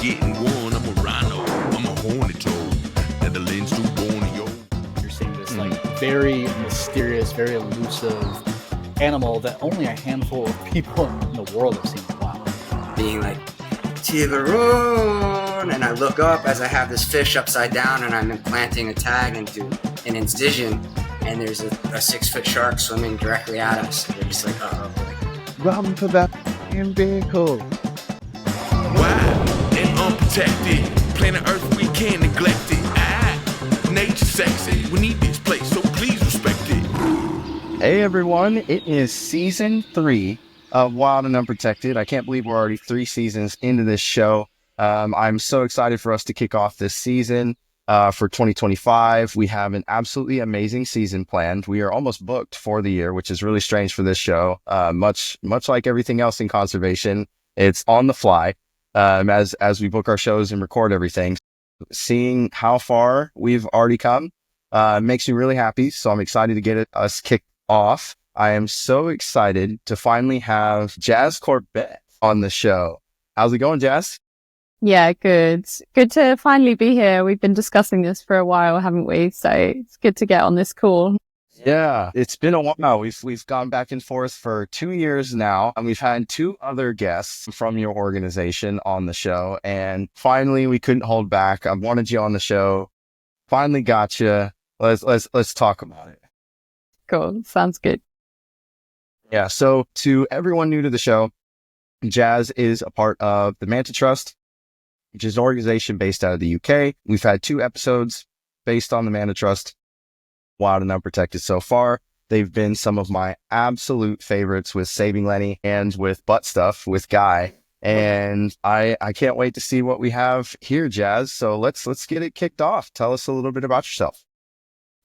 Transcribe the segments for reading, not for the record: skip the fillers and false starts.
getting one. I'm a rhino, I'm a hornet toad. Netherlands to Borneo. You're seeing this like very mysterious, very elusive animal that only a handful of people in the world have seen in a while. Being like, Tiburon, and I look up as I have this fish upside down and I'm implanting a tag into an incision, and there's a 6-foot shark swimming directly at us. We're just like, uh-oh. Run for that vehicle. Wild and unprotected. Planet Earth, we can't neglect it. Nature sexy. We need this place, so please respect it. Hey everyone, it is season 3 of Wild and Unprotected. I can't believe we're already 3 seasons into this show. I'm so excited for us to kick off this season for 2025. We have an absolutely amazing season planned. We are almost booked for the year, which is really strange for this show. Much like everything else in conservation, it's on the fly as we book our shows and record everything. Seeing how far we've already come makes me really happy. So I'm excited to get us kicked off. I am so excited to finally have Jas Corbett on the show. How's it going, Jas? Yeah, good. Good to finally be here. We've been discussing this for a while, haven't we? So it's good to get on this call. Yeah, it's been a while. We've gone back and forth for 2 years now, and we've had 2 other guests from your organization on the show. And finally, we couldn't hold back. I wanted you on the show. Finally got you. Let's talk about it. Cool. Sounds good. Yeah. So to everyone new to the show, Jas is a part of the Manta Trust, which is an organization based out of the UK. We've had 2 episodes based on the Manta Trust, Wild and Unprotected so far. They've been some of my absolute favorites with Saving Lenny and with Butt Stuff with Guy. And I can't wait to see what we have here, Jas. So let's get it kicked off. Tell us a little bit about yourself.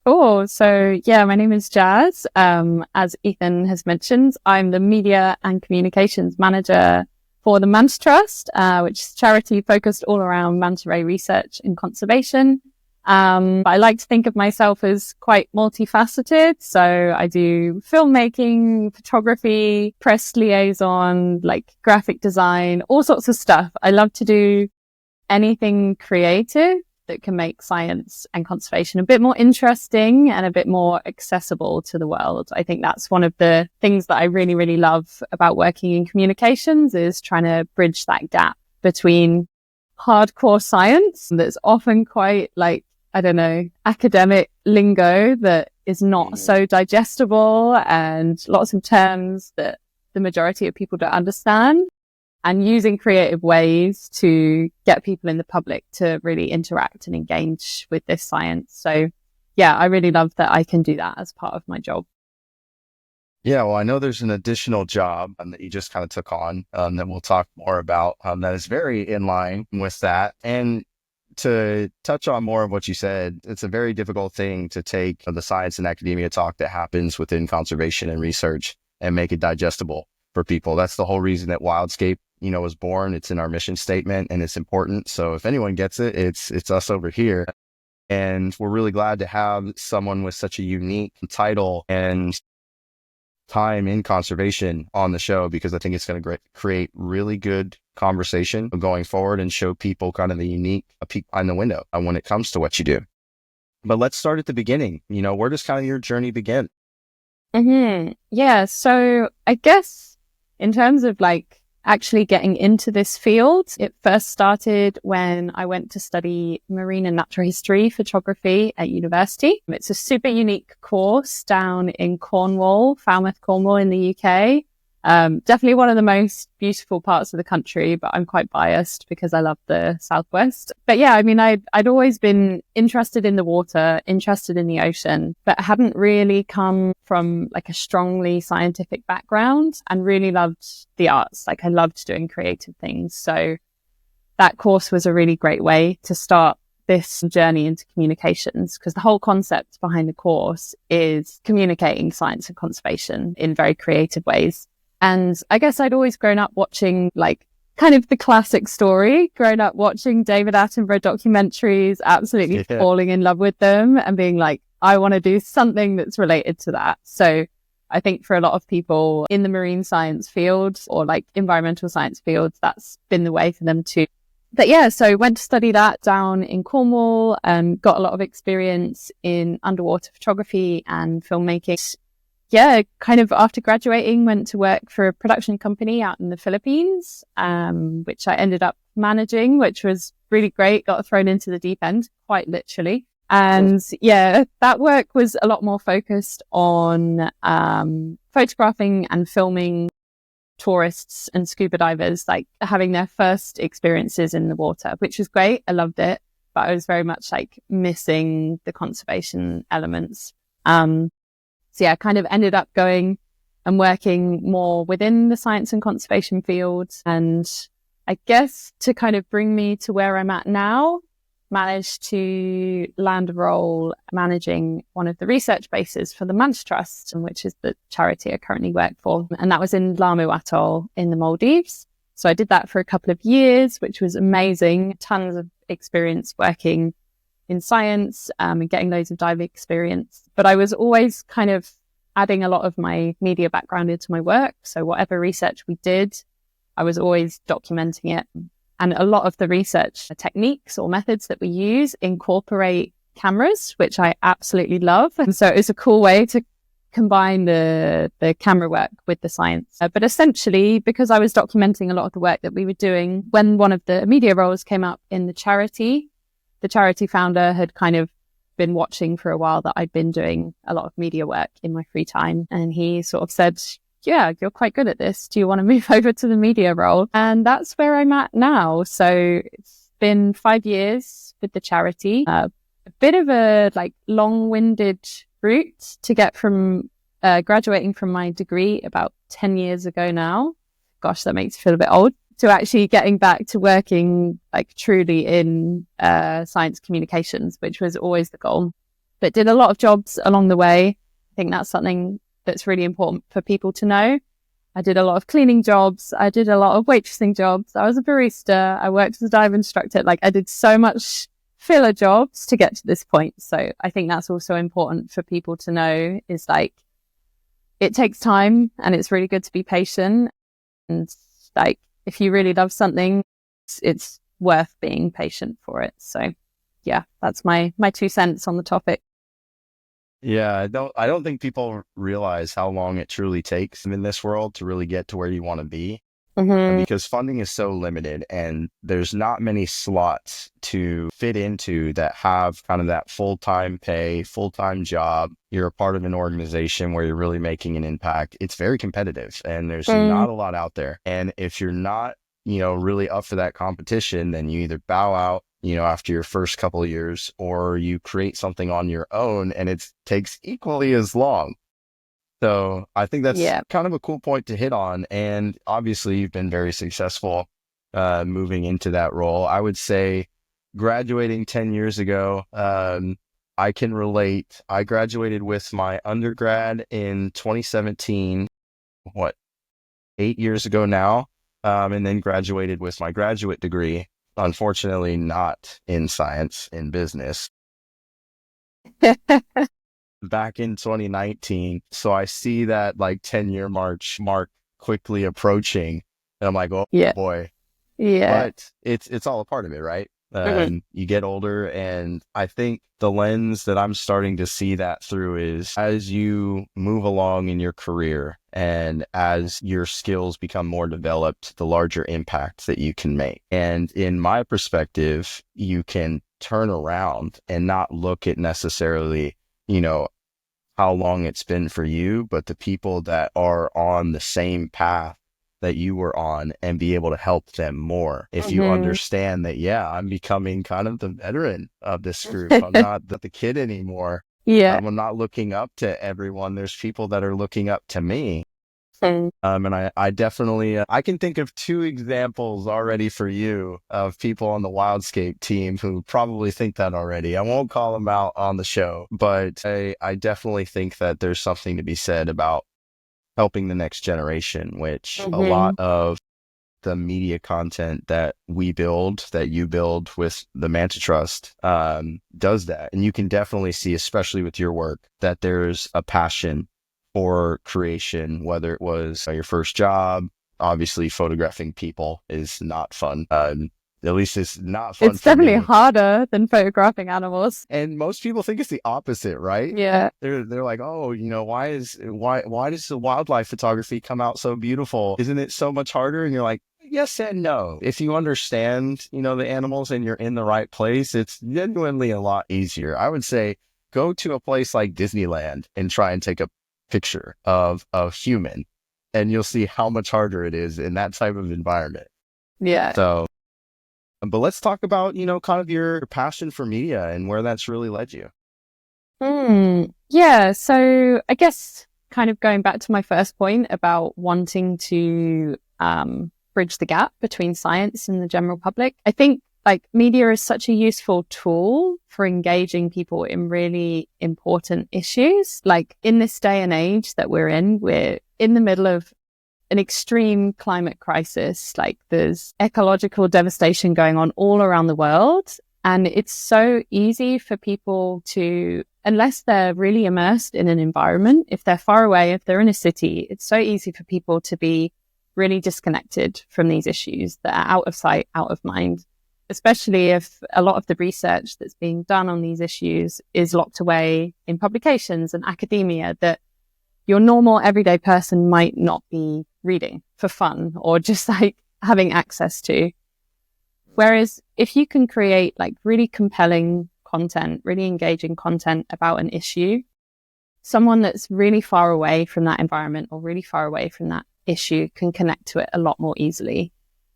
Oh, so yeah, my name is Jas. As Ethan has mentioned, I'm the media and communications manager for the Manta Trust, which is a charity focused all around manta ray research and conservation. I like to think of myself as quite multifaceted. So I do filmmaking, photography, press liaison, like graphic design, all sorts of stuff. I love to do anything creative that can make science and conservation a bit more interesting and a bit more accessible to the world. I think that's one of the things that I really, really love about working in communications, is trying to bridge that gap between hardcore science that's often quite academic lingo that is not so digestible, and lots of terms that the majority of people don't understand, and using creative ways to get people in the public to really interact and engage with this science. So yeah, I really love that I can do that as part of my job. Yeah, well, I know there's an additional job that you just kind of took on that we'll talk more about that is very in line with that. And to touch on more of what you said, it's a very difficult thing to take the science and academia talk that happens within conservation and research and make it digestible for people. That's the whole reason that Wildscape, was born. It's in our mission statement and it's important. So if anyone gets it, it's us over here. And we're really glad to have someone with such a unique title and time in conservation on the show, because I think it's going to create really good conversation going forward and show people kind of the unique peek behind the window when it comes to what you do. But let's start at the beginning. Where does kind of your journey begin? Yeah. So I guess in terms of actually getting into this field, it first started when I went to study marine and natural history photography at university. It's a super unique course down in Cornwall, Falmouth, Cornwall in the UK. Definitely one of the most beautiful parts of the country, but I'm quite biased because I love the Southwest. But yeah, I'd always been interested in the water, interested in the ocean, but hadn't really come from a strongly scientific background, and really loved the arts. I loved doing creative things. So that course was a really great way to start this journey into communications, because the whole concept behind the course is communicating science and conservation in very creative ways. And I guess I'd always grown up watching kind of the classic story, grown up watching David Attenborough documentaries, absolutely falling in love with them and being I want to do something that's related to that. So I think for a lot of people in the marine science field or environmental science fields, that's been the way for them to But yeah, so went to study that down in Cornwall and got a lot of experience in underwater photography and filmmaking. Yeah, kind of after graduating, went to work for a production company out in the Philippines, which I ended up managing, which was really great. Got thrown into the deep end, quite literally. And yeah, that work was a lot more focused on photographing and filming tourists and scuba divers, like having their first experiences in the water, which was great. I loved it, but I was very much like missing the conservation elements. So yeah, I kind of ended up going and working more within the science and conservation field. And I guess to kind of bring me to where I'm at now, managed to land a role managing one of the research bases for the Manta Trust, which is the charity I currently work for. And that was in Lamu Atoll in the Maldives. So I did that for a couple of years, which was amazing. Tons of experience working in science and getting loads of diving experience. But I was always kind of adding a lot of my media background into my work. So whatever research we did, I was always documenting it. And a lot of the research techniques or methods that we use incorporate cameras, which I absolutely love. And so it was a cool way to combine the camera work with the science. But essentially, because I was documenting a lot of the work that we were doing, when one of the media roles came up in the charity founder had kind of been watching for a while that I'd been doing a lot of media work in my free time. And he sort of said, yeah, you're quite good at this. Do you want to move over to the media role? And that's where I'm at now. So it's been 5 years with the charity, a bit of a like long-winded route to get from graduating from my degree about 10 years ago now. Gosh, that makes me feel a bit old. To actually getting back to working like truly in science communications, which was always the goal. But did a lot of jobs along the way. I think that's something that's really important for people to know. I did a lot of cleaning jobs. I did a lot of waitressing jobs. I was a barista. I worked as a dive instructor. Like I did so much filler jobs to get to this point. So I think that's also important for people to know is like, it takes time and it's really good to be patient. And like, if you really love something, it's worth being patient for it. So yeah, that's my 2 cents on the topic. Yeah, I don't think people realize how long it truly takes in this world to really get to where you want to be. Because funding is so limited and there's not many slots to fit into that have kind of that full-time pay, full-time job. You're a part of an organization where you're really making an impact. It's very competitive and there's not a lot out there. And if you're not, really up for that competition, then you either bow out, after your first couple of years, or you create something on your own and it takes equally as long. So I think that's kind of a cool point to hit on. And obviously you've been very successful moving into that role. I would say graduating 10 years ago, I can relate. I graduated with my undergrad in 2017, 8 years ago now, and then graduated with my graduate degree. Unfortunately, not in science, in business. Back in 2019. So I see that like 10-year mark quickly approaching. And I'm like, oh boy. Yeah. But it's all a part of it, right? You get older, and I think the lens that I'm starting to see that through is as you move along in your career and as your skills become more developed, the larger impact that you can make. And in my perspective, you can turn around and not look at necessarily, how long it's been for you, but the people that are on the same path that you were on and be able to help them more. If you understand that, I'm becoming kind of the veteran of this group. I'm not the kid anymore. I'm not looking up to everyone. There's people that are looking up to me. And I definitely, I can think of 2 examples already for you of people on the Wildscape team who probably think that already. I won't call them out on the show, but I definitely think that there's something to be said about helping the next generation, which a lot of the media content that we build, that you build with the Manta Trust, does that. And you can definitely see, especially with your work, that there's a passion for creation, whether it was your first job. Obviously, photographing people is not fun. At least it's not fun. It's definitely harder than photographing animals. And most people think it's the opposite, right? Yeah. They're like, oh, why does the wildlife photography come out so beautiful? Isn't it so much harder? And you're like, yes and no. If you understand, the animals and you're in the right place, it's genuinely a lot easier. I would say go to a place like Disneyland and try and take a picture of a human, and you'll see how much harder it is in that type of environment. Yeah. So, but let's talk about, kind of your passion for media and where that's really led you. Yeah. So I guess kind of going back to my first point about wanting to bridge the gap between science and the general public. I think like media is such a useful tool for engaging people in really important issues. Like in this day and age that we're in the middle of an extreme climate crisis. Like there's ecological devastation going on all around the world. And it's so easy for people to, unless they're really immersed in an environment, if they're far away, if they're in a city, it's so easy for people to be really disconnected from these issues that are out of sight, out of mind, especially if a lot of the research that's being done on these issues is locked away in publications and academia that your normal everyday person might not be reading for fun or just like having access to. Whereas if you can create like really compelling content, really engaging content about an issue, someone that's really far away from that environment or really far away from that issue can connect to it a lot more easily.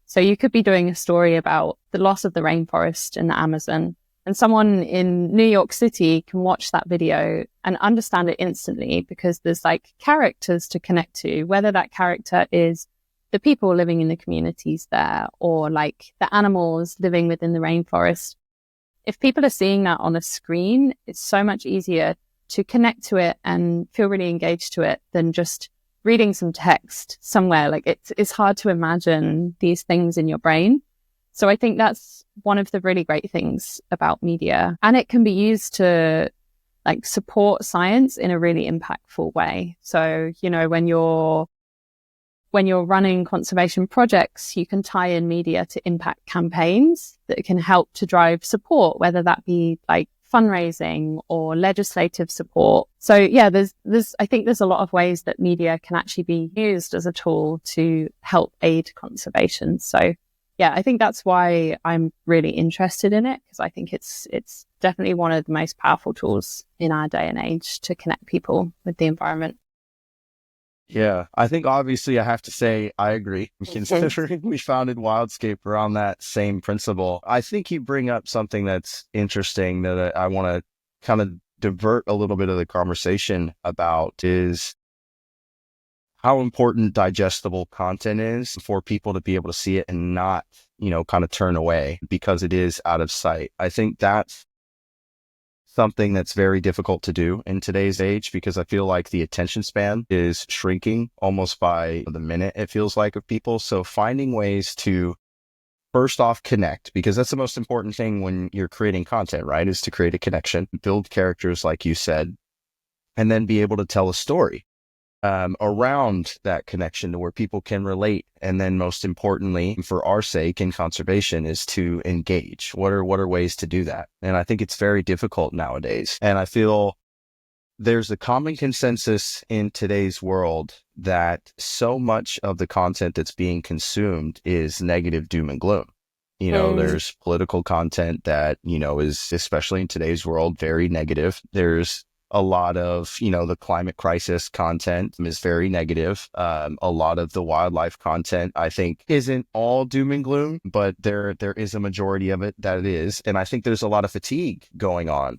So you could be doing a story about the loss of the rainforest in the Amazon, and someone in New York City can watch that video and understand it instantly because there's like characters to connect to, whether that character is the people living in the communities there or like the animals living within the rainforest. If people are seeing that on a screen, it's so much easier to connect to it and feel really engaged to it than just reading some text somewhere. Like it's hard to imagine these things in your brain. So I think that's one of the really great things about media, and it can be used to like support science in a really impactful way. So, when you're running conservation projects, you can tie in media to impact campaigns that can help to drive support, whether that be like fundraising or legislative support. So yeah, I think there's a lot of ways that media can actually be used as a tool to help aid conservation. So yeah, I think that's why I'm really interested in it, because I think it's definitely one of the most powerful tools in our day and age to connect people with the environment. Yeah, I think obviously I have to say I agree, considering we founded Wildscape around that same principle. I think you bring up something that's interesting that I want to kind of divert a little bit of the conversation about, is how important digestible content is for people to be able to see it and not, kind of turn away because it is out of sight. I think that's something that's very difficult to do in today's age, because I feel like the attention span is shrinking almost by the minute, it feels like, of people. So finding ways to first off connect, because that's the most important thing when you're creating content, right? Is to create a connection, build characters, like you said, and then be able to tell a story around that connection to where people can relate. And then most importantly, for our sake in conservation, is to engage. What are ways to do that? And I think it's very difficult nowadays. And I feel there's a common consensus in today's world that so much of the content that's being consumed is negative doom and gloom. There's political content that, is, especially in today's world, very negative. There's a lot of, the climate crisis content is very negative. A lot of the wildlife content, I think, isn't all doom and gloom, but there is a majority of it that it is. And I think there's a lot of fatigue going on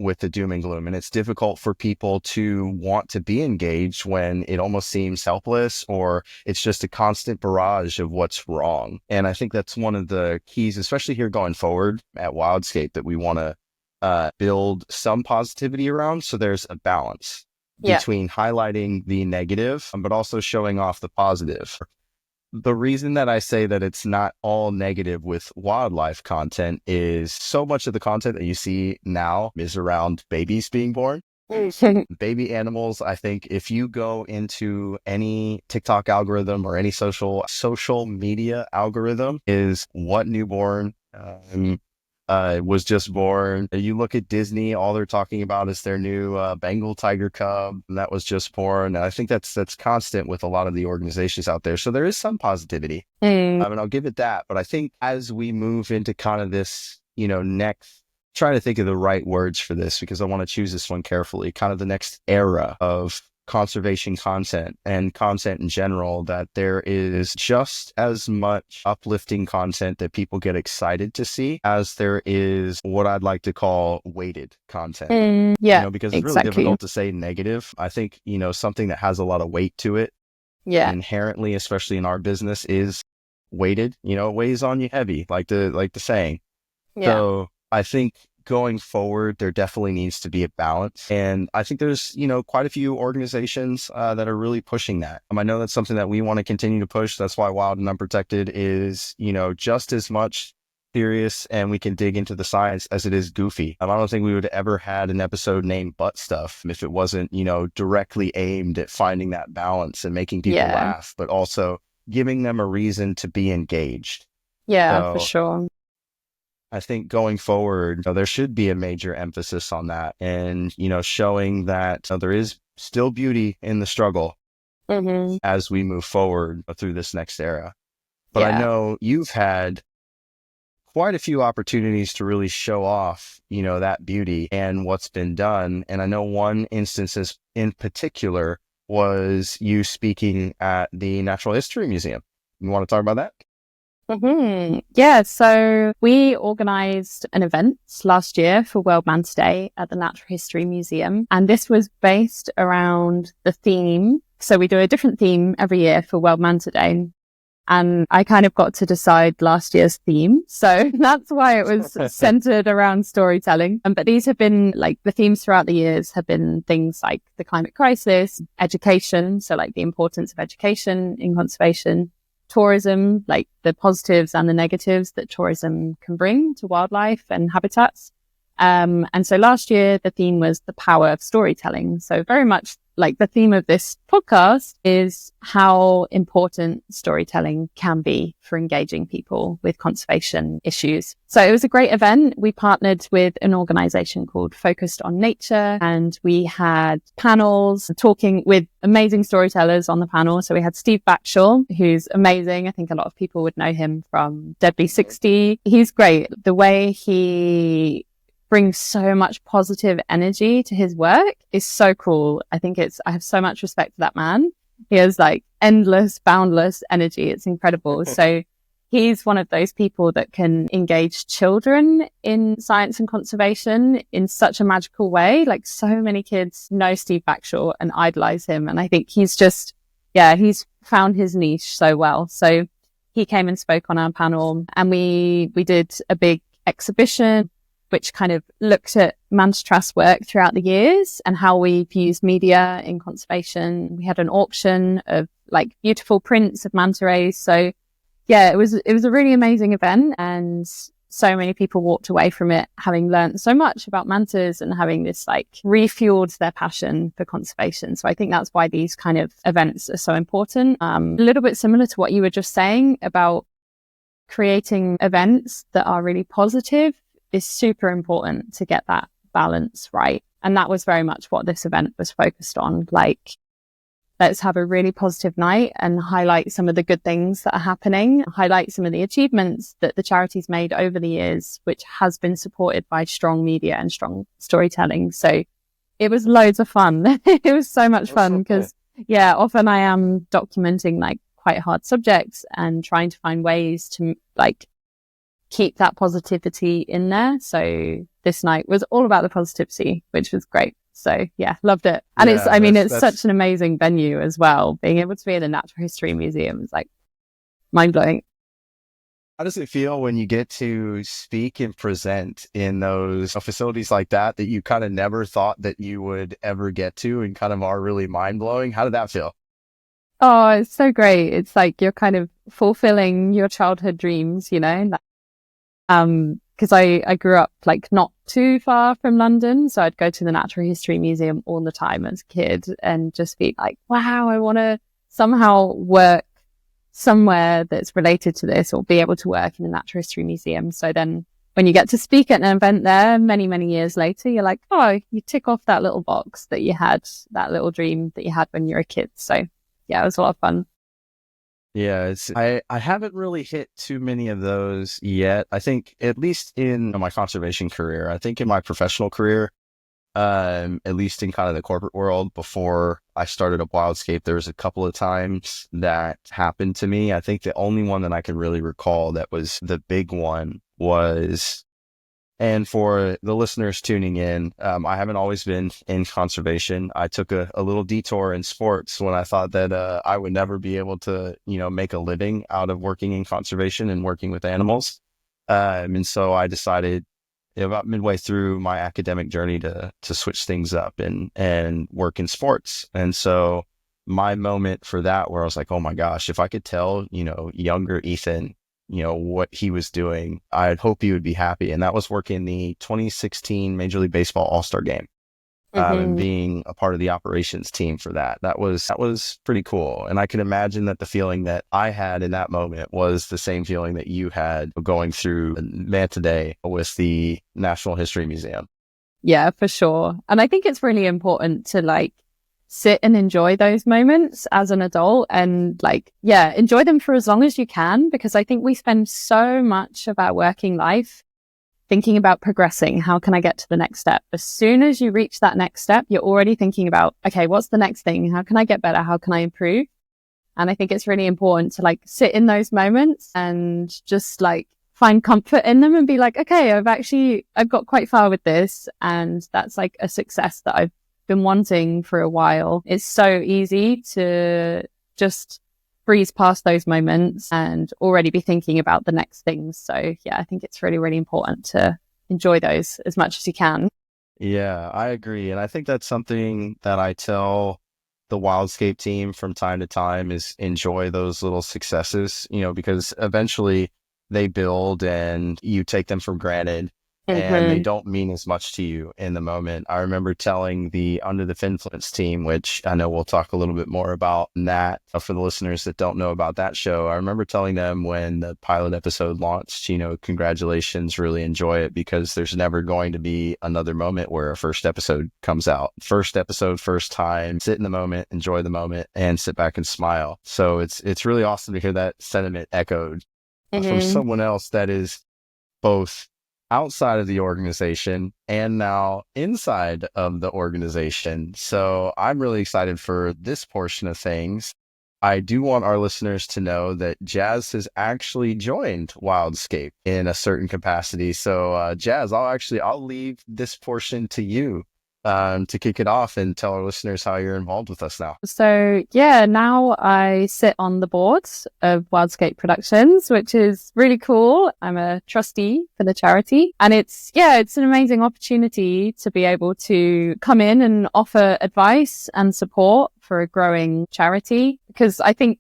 with the doom and gloom. And it's difficult for people to want to be engaged when it almost seems helpless, or it's just a constant barrage of what's wrong. And I think that's one of the keys, especially here going forward at Wildscape, that we want to build some positivity around. So there's a balance between highlighting the negative, but also showing off the positive. The reason that I say that it's not all negative with wildlife content is so much of the content that you see now is around babies being born. Baby animals, I think if you go into any TikTok algorithm or any social media algorithm, is what newborn was just born. You look at Disney, all they're talking about is their new Bengal tiger cub that was just born. And I think that's constant with a lot of the organizations out there. So there is some positivity. And I'll give it that. But I think as we move into kind of this, next, trying to think of the right words for this because I want to choose this one carefully, kind of the next era of conservation content and content in general, that there is just as much uplifting content that people get excited to see as there is what I'd like to call weighted content. Because it's really difficult to say negative. I think, something that has a lot of weight to it inherently, especially in our business, is weighted. It weighs on you heavy, like the saying. So I think going forward, there definitely needs to be a balance. And I think there's, quite a few organizations that are really pushing that. I know that's something that we want to continue to push. That's why Wild and Unprotected is, just as much serious and we can dig into the science as it is goofy. I don't think we would have ever had an episode named Butt Stuff if it wasn't, directly aimed at finding that balance and making people laugh, but also giving them a reason to be engaged. For sure. I think going forward, there should be a major emphasis on that and, showing that there is still beauty in the struggle as we move forward through this next era. But I know you've had quite a few opportunities to really show off, that beauty and what's been done. And I know one instance in particular was you speaking at the Natural History Museum. You want to talk about that? Yeah, so we organized an event last year for World Manta Day at the Natural History Museum, and this was based around the theme. So we do a different theme every year for World Manta Day, and I kind of got to decide last year's theme. So that's why it was centered around storytelling. But these have been the themes throughout the years have been things like the climate crisis, education. So the importance of education in conservation, tourism, the positives and the negatives that tourism can bring to wildlife and habitats. And so last year, the theme was the power of storytelling. So very much the theme of this podcast is how important storytelling can be for engaging people with conservation issues. So it was a great event. We partnered with an organization called Focused on Nature, and we had panels talking with amazing storytellers on the panel. So we had Steve Backshaw, who's amazing. I think a lot of people would know him from Deadly 60. He's great. The way he brings so much positive energy to his work is so cool. I have so much respect for that man. He has endless, boundless energy. It's incredible. So he's one of those people that can engage children in science and conservation in such a magical way. So many kids know Steve Backshaw and idolize him. And I think he's found his niche so well. So he came and spoke on our panel, and we did a big exhibition which kind of looked at Manta Trust work throughout the years and how we've used media in conservation. We had an auction of beautiful prints of manta rays. So yeah, it was a really amazing event, and so many people walked away from it having learned so much about mantas and having this refueled their passion for conservation. So I think that's why these kind of events are so important. A little bit similar to what you were just saying about creating events that are really positive is super important to get that balance right. And that was very much what this event was focused on. Let's have a really positive night and highlight some of the good things that are happening, highlight some of the achievements that the charity's made over the years, which has been supported by strong media and strong storytelling. So it was loads of fun. It was so much fun because, often I am documenting quite hard subjects and trying to find ways to keep that positivity in there. So this night was all about the positivity, which was great. So yeah, loved it. And it's such an amazing venue as well. Being able to be in a natural history museum is mind blowing. How does it feel when you get to speak and present in those facilities like that you kind of never thought that you would ever get to and kind of are really mind blowing? How did that feel? Oh, it's so great. It's you're kind of fulfilling your childhood dreams, because I grew up like not too far from London. So I'd go to the Natural History Museum all the time as a kid and just be like, wow, I want to somehow work somewhere that's related to this, or be able to work in the Natural History Museum. So then when you get to speak at an event there many, many years later, you're like, oh, you tick off that little box that you had, that little dream that you had when you were a kid. So yeah, it was a lot of fun. Yeah, I haven't really hit too many of those yet. I think at least in my conservation career, I think in my professional career, at least in kind of the corporate world before I started up Wildscape, there was a couple of times that happened to me. I think the only one that I can really recall that was the big one was, and for the listeners tuning in, I haven't always been in conservation. I took a little detour in sports when I thought that I would never be able to, make a living out of working in conservation and working with animals. And so I decided about midway through my academic journey to switch things up and work in sports. And so my moment for that, where I was like, oh my gosh, if I could tell, younger Ethan, what he was doing, I'd hope he would be happy. And that was working the 2016 Major League Baseball All-Star game, and being a part of the operations team for that. That was pretty cool. And I can imagine that the feeling that I had in that moment was the same feeling that you had going through Manta Day with the National History Museum. Yeah, for sure. And I think it's really important to sit and enjoy those moments as an adult, and enjoy them for as long as you can, because I think we spend so much of our working life thinking about progressing. How can I get to the next step? As soon as you reach that next step, you're already thinking about, okay, what's the next thing? How can I get better? How can I improve? And I think it's really important to sit in those moments and just find comfort in them and be like, okay, I've got quite far with this. And that's a success that I've been wanting for a while. It's so easy to just breeze past those moments and already be thinking about the next things. So yeah, I think it's really, really important to enjoy those as much as you can. Yeah, I agree. And I think that's something that I tell the Wildscape team from time to time is enjoy those little successes, because eventually they build and you take them for granted. And they don't mean as much to you in the moment. I remember telling the Under the Finfluence team, which I know we'll talk a little bit more about that for the listeners that don't know about that show. I remember telling them when the pilot episode launched, congratulations, really enjoy it, because there's never going to be another moment where a first episode comes out. First episode, first time, sit in the moment, enjoy the moment, and sit back and smile. So it's really awesome to hear that sentiment echoed from someone else that is both outside of the organization and now inside of the organization. So I'm really excited for this portion of things. I do want our listeners to know that Jas has actually joined Wildscape in a certain capacity. So Jas, I'll leave this portion to you to kick it off and tell our listeners how you're involved with us now. So yeah, now I sit on the board of Wildscape Productions, which is really cool. I'm a trustee for the charity, and it's an amazing opportunity to be able to come in and offer advice and support for a growing charity, because I think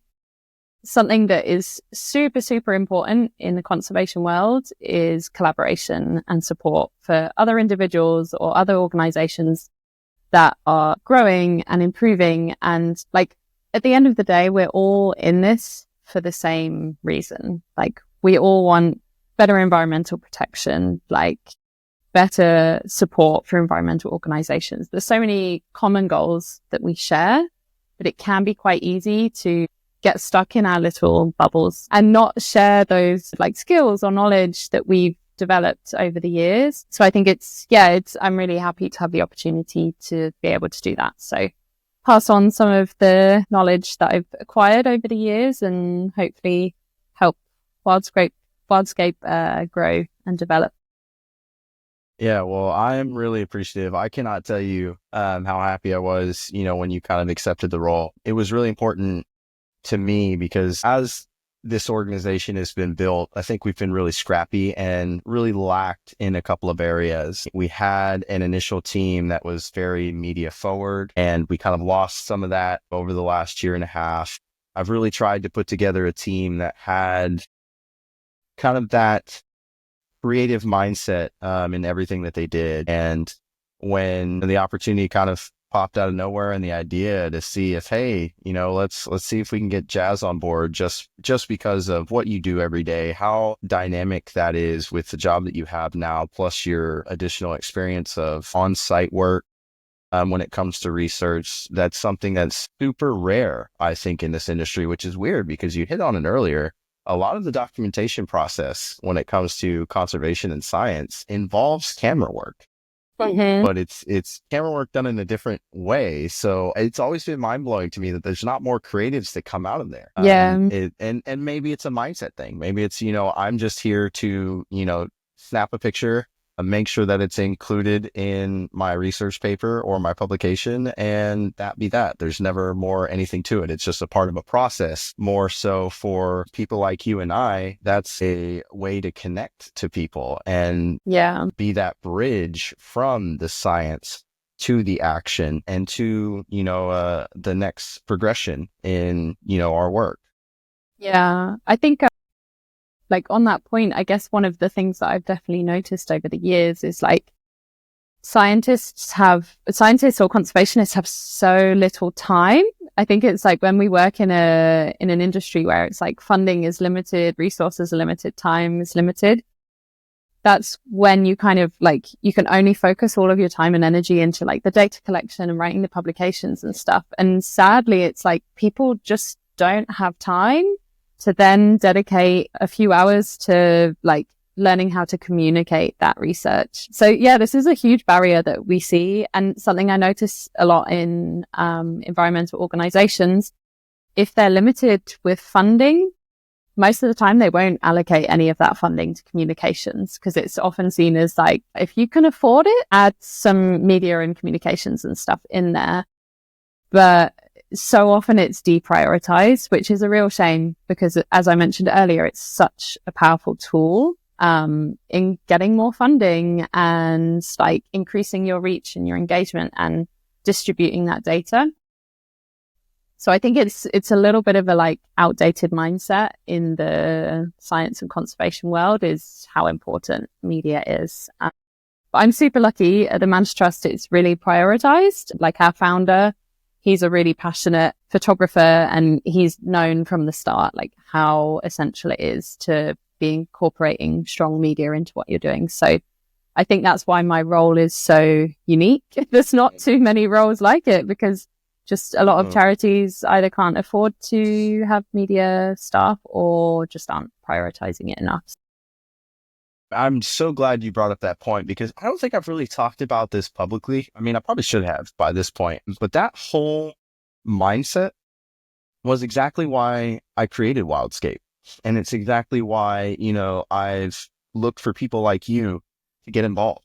something that is super, super important in the conservation world is collaboration and support for other individuals or other organizations that are growing and improving. And at the end of the day, we're all in this for the same reason. We all want better environmental protection, better support for environmental organizations. There's so many common goals that we share, but it can be quite easy to get stuck in our little bubbles and not share those skills or knowledge that we've developed over the years. So I think I'm really happy to have the opportunity to be able to do that. So pass on some of the knowledge that I've acquired over the years and hopefully help Wildscape grow and develop. Yeah, well, I am really appreciative. I cannot tell you how happy I was, when you kind of accepted the role. It was really important to me because as this organization has been built, I think we've been really scrappy and really lacked in a couple of areas. We had an initial team that was very media forward, and we kind of lost some of that over the last year and a half. I've really tried to put together a team that had kind of that creative mindset in everything that they did. And when the opportunity kind of popped out of nowhere and the idea to see if, hey, let's see if we can get Jas on board just because of what you do every day, how dynamic that is with the job that you have now, plus your additional experience of on-site work. When it comes to research, that's something that's super rare, I think, in this industry, which is weird because you hit on it earlier. A lot of the documentation process when it comes to conservation and science involves camera work. But it's camera work done in a different way. So it's always been mind blowing to me that there's not more creatives that come out of there. Yeah. And maybe it's a mindset thing. Maybe it's, I'm just here to, snap a picture, make sure that it's included in my research paper or my publication, and that be that. There's never more anything to it. It's just a part of a process. More so for people like you and I, that's a way to connect to people and be that bridge from the science to the action and to, the next progression in, our work. Yeah, I think like on that point, I guess one of the things that I've definitely noticed over the years is like scientists or conservationists have so little time. I think it's like when we work in an industry where it's like funding is limited, resources are limited, time is limited. That's when you kind of like, you can only focus all of your time and energy into like the data collection and writing the publications and stuff. And sadly, it's like people just don't have time to then dedicate a few hours to like learning how to communicate that research. So yeah, this is a huge barrier that we see, and something I notice a lot in environmental organizations. If they're limited with funding, most of the time they won't allocate any of that funding to communications, because it's often seen as like, if you can afford it, add some media and communications and stuff in there. But so often it's deprioritized, which is a real shame, because as I mentioned earlier, it's such a powerful tool in getting more funding and like increasing your reach and your engagement and distributing that data. So I think it's a little bit of a like outdated mindset in the science and conservation world, is how important media is. But I'm super lucky at the Manta Trust. It's really prioritized. Like our founder, he's a really passionate photographer, and he's known from the start, like how essential it is to be incorporating strong media into what you're doing. So I think that's why my role is so unique. There's not too many roles like it, because just a lot of charities either can't afford to have media staff or just aren't prioritizing it enough. I'm so glad you brought up that point, because I don't think I've really talked about this publicly. I mean, I probably should have by this point, but that whole mindset was exactly why I created Wildscape. And it's exactly why, I've looked for people like you to get involved,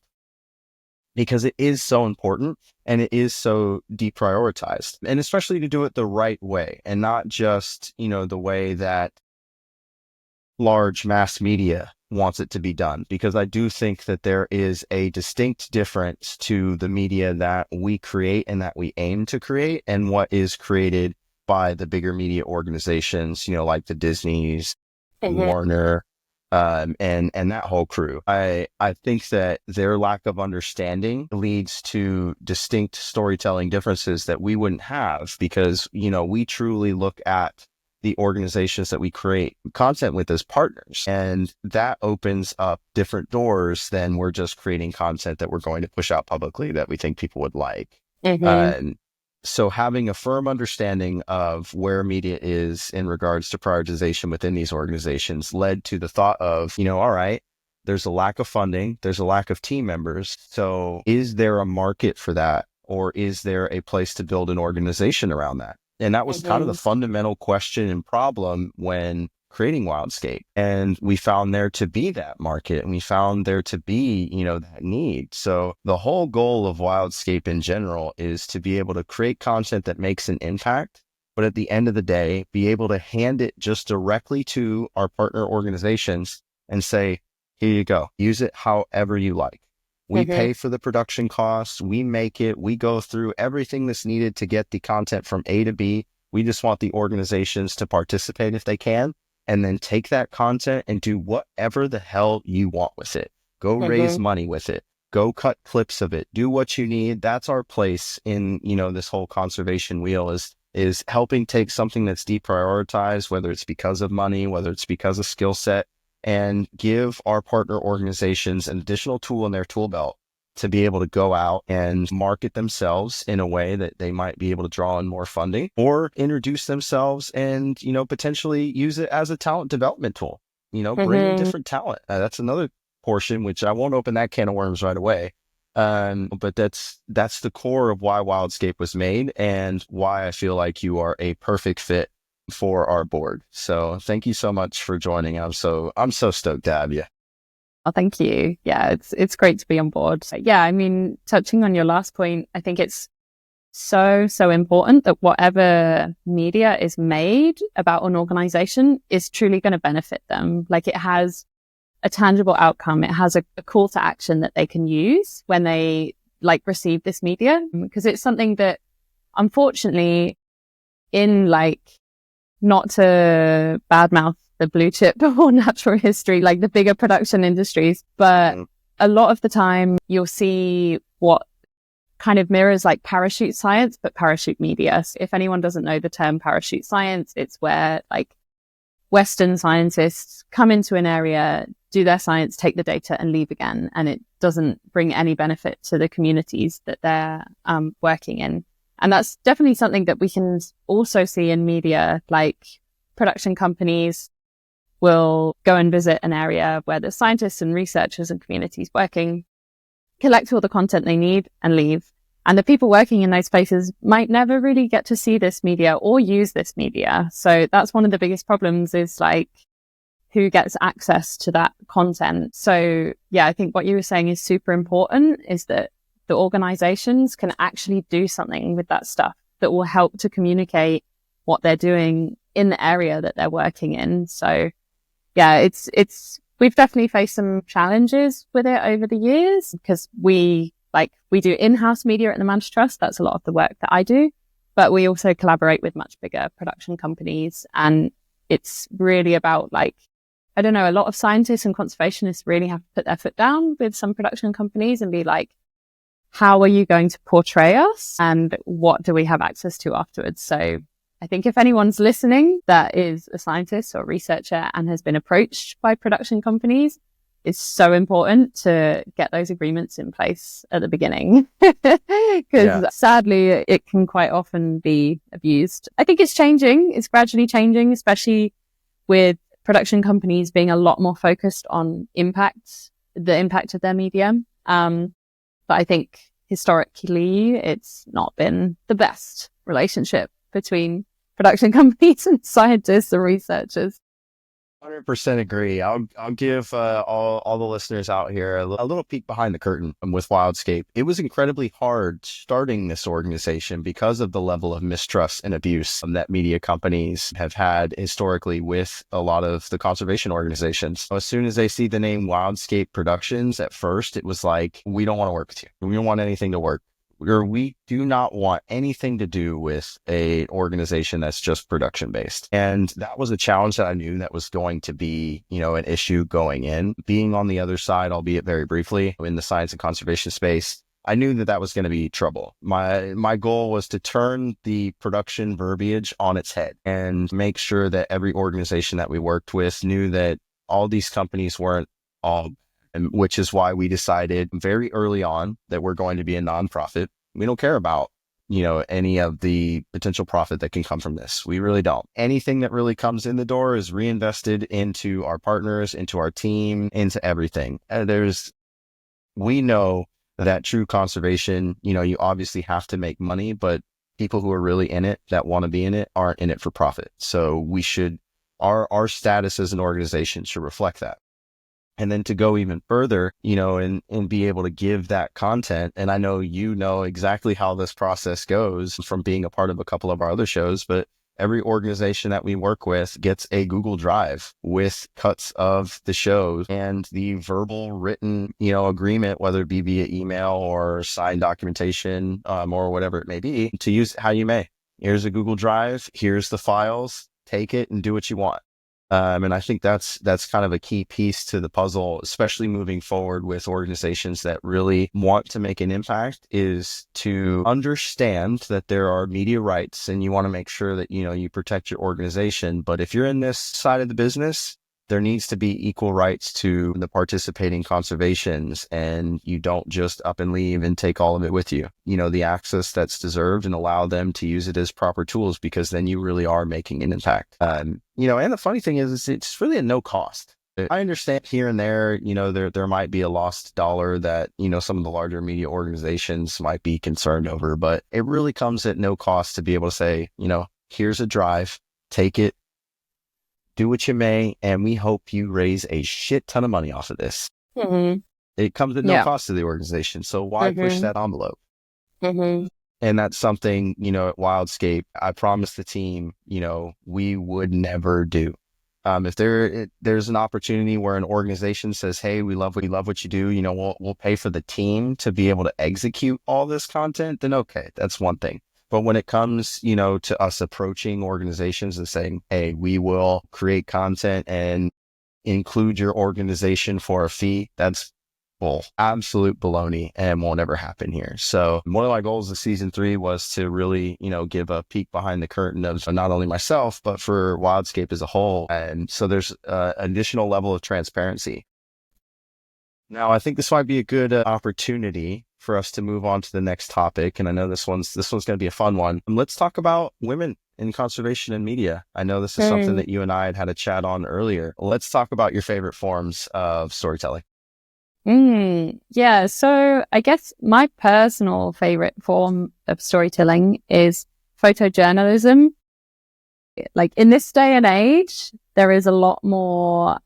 because it is so important and it is so deprioritized, and especially to do it the right way and not just, the way that large mass media wants it to be done. Because I do think that there is a distinct difference to the media that we create and that we aim to create, and what is created by the bigger media organizations, like the Disneys, Warner, and that whole crew. I think that their lack of understanding leads to distinct storytelling differences that we wouldn't have, because, we truly look at the organizations that we create content with as partners, and that opens up different doors than we're just creating content that we're going to push out publicly that we think people would like. So having a firm understanding of where media is in regards to prioritization within these organizations led to the thought of, all right, there's a lack of funding, there's a lack of team members. So is there a market for that? Or is there a place to build an organization around that? And that was kind of the fundamental question and problem when creating Wildscape. And we found there to be that market, and we found there to be, that need. So the whole goal of Wildscape in general is to be able to create content that makes an impact, but at the end of the day, be able to hand it just directly to our partner organizations and say, here you go, use it however you like. We pay for the production costs, we make it, we go through everything that's needed to get the content from A to B. We just want the organizations to participate if they can, and then take that content and do whatever the hell you want with it. Go raise money with it. Go cut clips of it. Do what you need. That's our place in, this whole conservation wheel is helping take something that's deprioritized, whether it's because of money, whether it's because of skill set, and give our partner organizations an additional tool in their tool belt to be able to go out and market themselves in a way that they might be able to draw in more funding, or introduce themselves and, potentially use it as a talent development tool, bring in different talent. That's another portion, which I won't open that can of worms right away. But that's the core of why Wildscape was made and why I feel like you are a perfect fit for our board. So thank you so much for joining. I'm so stoked to have you. Oh, thank you. Yeah, it's great to be on board. Yeah, I mean, touching on your last point, I think it's so important that whatever media is made about an organization is truly going to benefit them. Like, it has a tangible outcome. It has a call to action that they can use when they receive this media, because it's something that, unfortunately, in not to badmouth the blue chip or natural history, the bigger production industries, but a lot of the time you'll see what kind of mirrors parachute science, but parachute media. So if anyone doesn't know the term parachute science, it's where Western scientists come into an area, do their science, take the data and leave again. And it doesn't bring any benefit to the communities that they're working in. And that's definitely something that we can also see in media. Production companies will go and visit an area where the scientists and researchers and communities working, collect all the content they need and leave. And the people working in those places might never really get to see this media or use this media. So that's one of the biggest problems, is who gets access to that content. So yeah, I think what you were saying is super important, is that the organizations can actually do something with that stuff that will help to communicate what they're doing in the area that they're working in. So yeah, we've definitely faced some challenges with it over the years, because we do in-house media at the Manta Trust. That's a lot of the work that I do, but we also collaborate with much bigger production companies. And it's really about I don't know, a lot of scientists and conservationists really have to put their foot down with some production companies and be how are you going to portray us, and what do we have access to afterwards? So I think if anyone's listening that is a scientist or researcher and has been approached by production companies, it's so important to get those agreements in place at the beginning, because sadly it can quite often be abused. I think it's changing. It's gradually changing, especially with production companies being a lot more focused on the impact of their media. But I think historically, it's not been the best relationship between production companies and scientists and researchers. 100% agree. I'll give all the listeners out here a little peek behind the curtain with Wildscape. It was incredibly hard starting this organization because of the level of mistrust and abuse that media companies have had historically with a lot of the conservation organizations. As soon as they see the name Wildscape Productions, at first it was we don't want to work with you. We don't want anything to work. We do not want anything to do with an organization that's just production based. And that was a challenge that I knew that was going to be, an issue going in. Being on the other side, albeit very briefly, in the science and conservation space, I knew that was going to be trouble. My goal was to turn the production verbiage on its head and make sure that every organization that we worked with knew that all these companies weren't all, and which is why we decided very early on that we're going to be a nonprofit. We don't care about, any of the potential profit that can come from this. We really don't. Anything that really comes in the door is reinvested into our partners, into our team, into everything. We know that true conservation, you obviously have to make money, but people who are really in it, that want to be in it, aren't in it for profit. So our status as an organization should reflect that. And then to go even further, and be able to give that content. And I know exactly how this process goes from being a part of a couple of our other shows, but every organization that we work with gets a Google Drive with cuts of the show and the verbal written, agreement, whether it be via email or signed documentation, or whatever it may be, to use how you may. Here's a Google Drive. Here's the files. Take it and do what you want. And I think that's kind of a key piece to the puzzle, especially moving forward with organizations that really want to make an impact, is to understand that there are media rights and you want to make sure that, you protect your organization. But if you're in this side of the business, there needs to be equal rights to the participating conservations, and you don't just up and leave and take all of it with you. The access that's deserved, and allow them to use it as proper tools, because then you really are making an impact. And the funny thing is it's really at no cost. I understand here and there, there might be a lost dollar that, some of the larger media organizations might be concerned over, but it really comes at no cost to be able to say, here's a drive, take it, do what you may, and we hope you raise a shit ton of money off of this. Mm-hmm. It comes at no cost to the organization. So why push that envelope? Mm-hmm. And that's something, at Wildscape, I promised the team, we would never do. If there's an opportunity where an organization says, hey, we love what you do, we'll pay for the team to be able to execute all this content, then okay, that's one thing. But when it comes, to us approaching organizations and saying, hey, we will create content and include your organization for a fee, that's absolute baloney and won't ever happen here. So one of my goals of season 3 was to really, give a peek behind the curtain of not only myself, but for Wildscape as a whole. And so there's an additional level of transparency. Now, I think this might be a good opportunity for us to move on to the next topic. And I know this one's going to be a fun one. Let's talk about women in conservation and media. I know this is something that you and I had a chat on earlier. Let's talk about your favorite forms of storytelling. Yeah. So I guess my personal favorite form of storytelling is photojournalism. Like in this day and age, there is a lot more,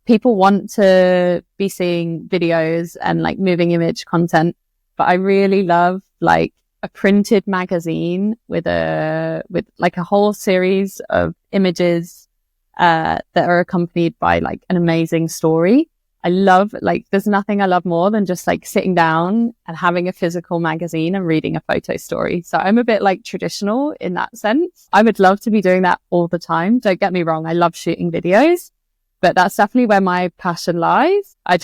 people want to be seeing videos and like moving image content, but I really love like a printed magazine with like a whole series of images that are accompanied by like an amazing story. I love, like, there's nothing I love more than just like sitting down and having a physical magazine and reading a photo story. So I'm a bit like traditional in that sense. I would love to be doing that all the time. Don't get me wrong. I love shooting videos, but that's definitely where my passion lies. I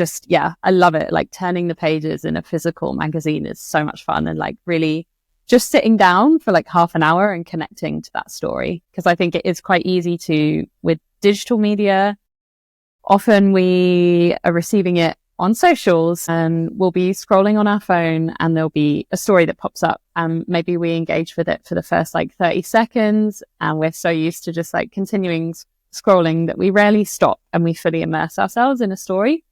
love it. Like turning the pages in a physical magazine is so much fun, and like really just sitting down for like half an hour and connecting to that story. Cause I think it is quite easy to, with digital media, often we are receiving it on socials and we'll be scrolling on our phone and there'll be a story that pops up and maybe we engage with it for the first like 30 seconds. And we're so used to just like continuing scrolling that we rarely stop and we fully immerse ourselves in a story.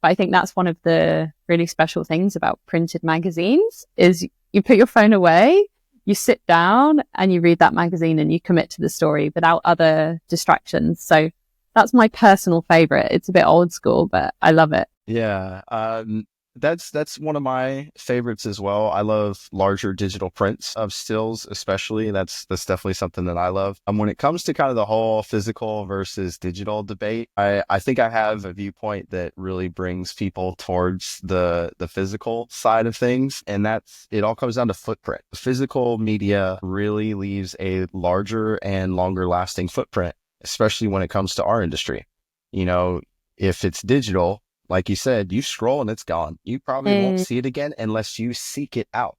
But I think that's one of the really special things about printed magazines is you put your phone away, you sit down and you read that magazine and you commit to the story without other distractions. So that's my personal favorite. It's a bit old school, but I love it. Yeah. That's one of my favorites as well. I love larger digital prints of stills, especially. That's definitely something that I love. When it comes to kind of the whole physical versus digital debate, I think I have a viewpoint that really brings people towards the physical side of things. And it all comes down to footprint. Physical media really leaves a larger and longer lasting footprint, especially when it comes to our industry. If it's digital, like you said, you scroll and it's gone. You probably won't see it again unless you seek it out.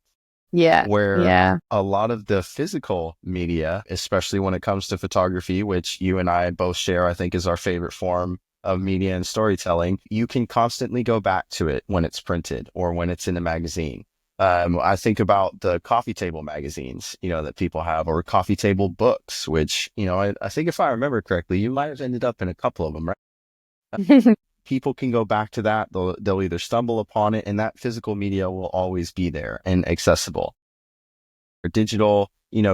Yeah. Where a lot of the physical media, especially when it comes to photography, which you and I both share, I think is our favorite form of media and storytelling, you can constantly go back to it when it's printed or when it's in a magazine. I think about the coffee table magazines, that people have, or coffee table books, which, I think if I remember correctly, you might have ended up in a couple of them, right? People can go back to that. They'll either stumble upon it, and that physical media will always be there and accessible. Or digital,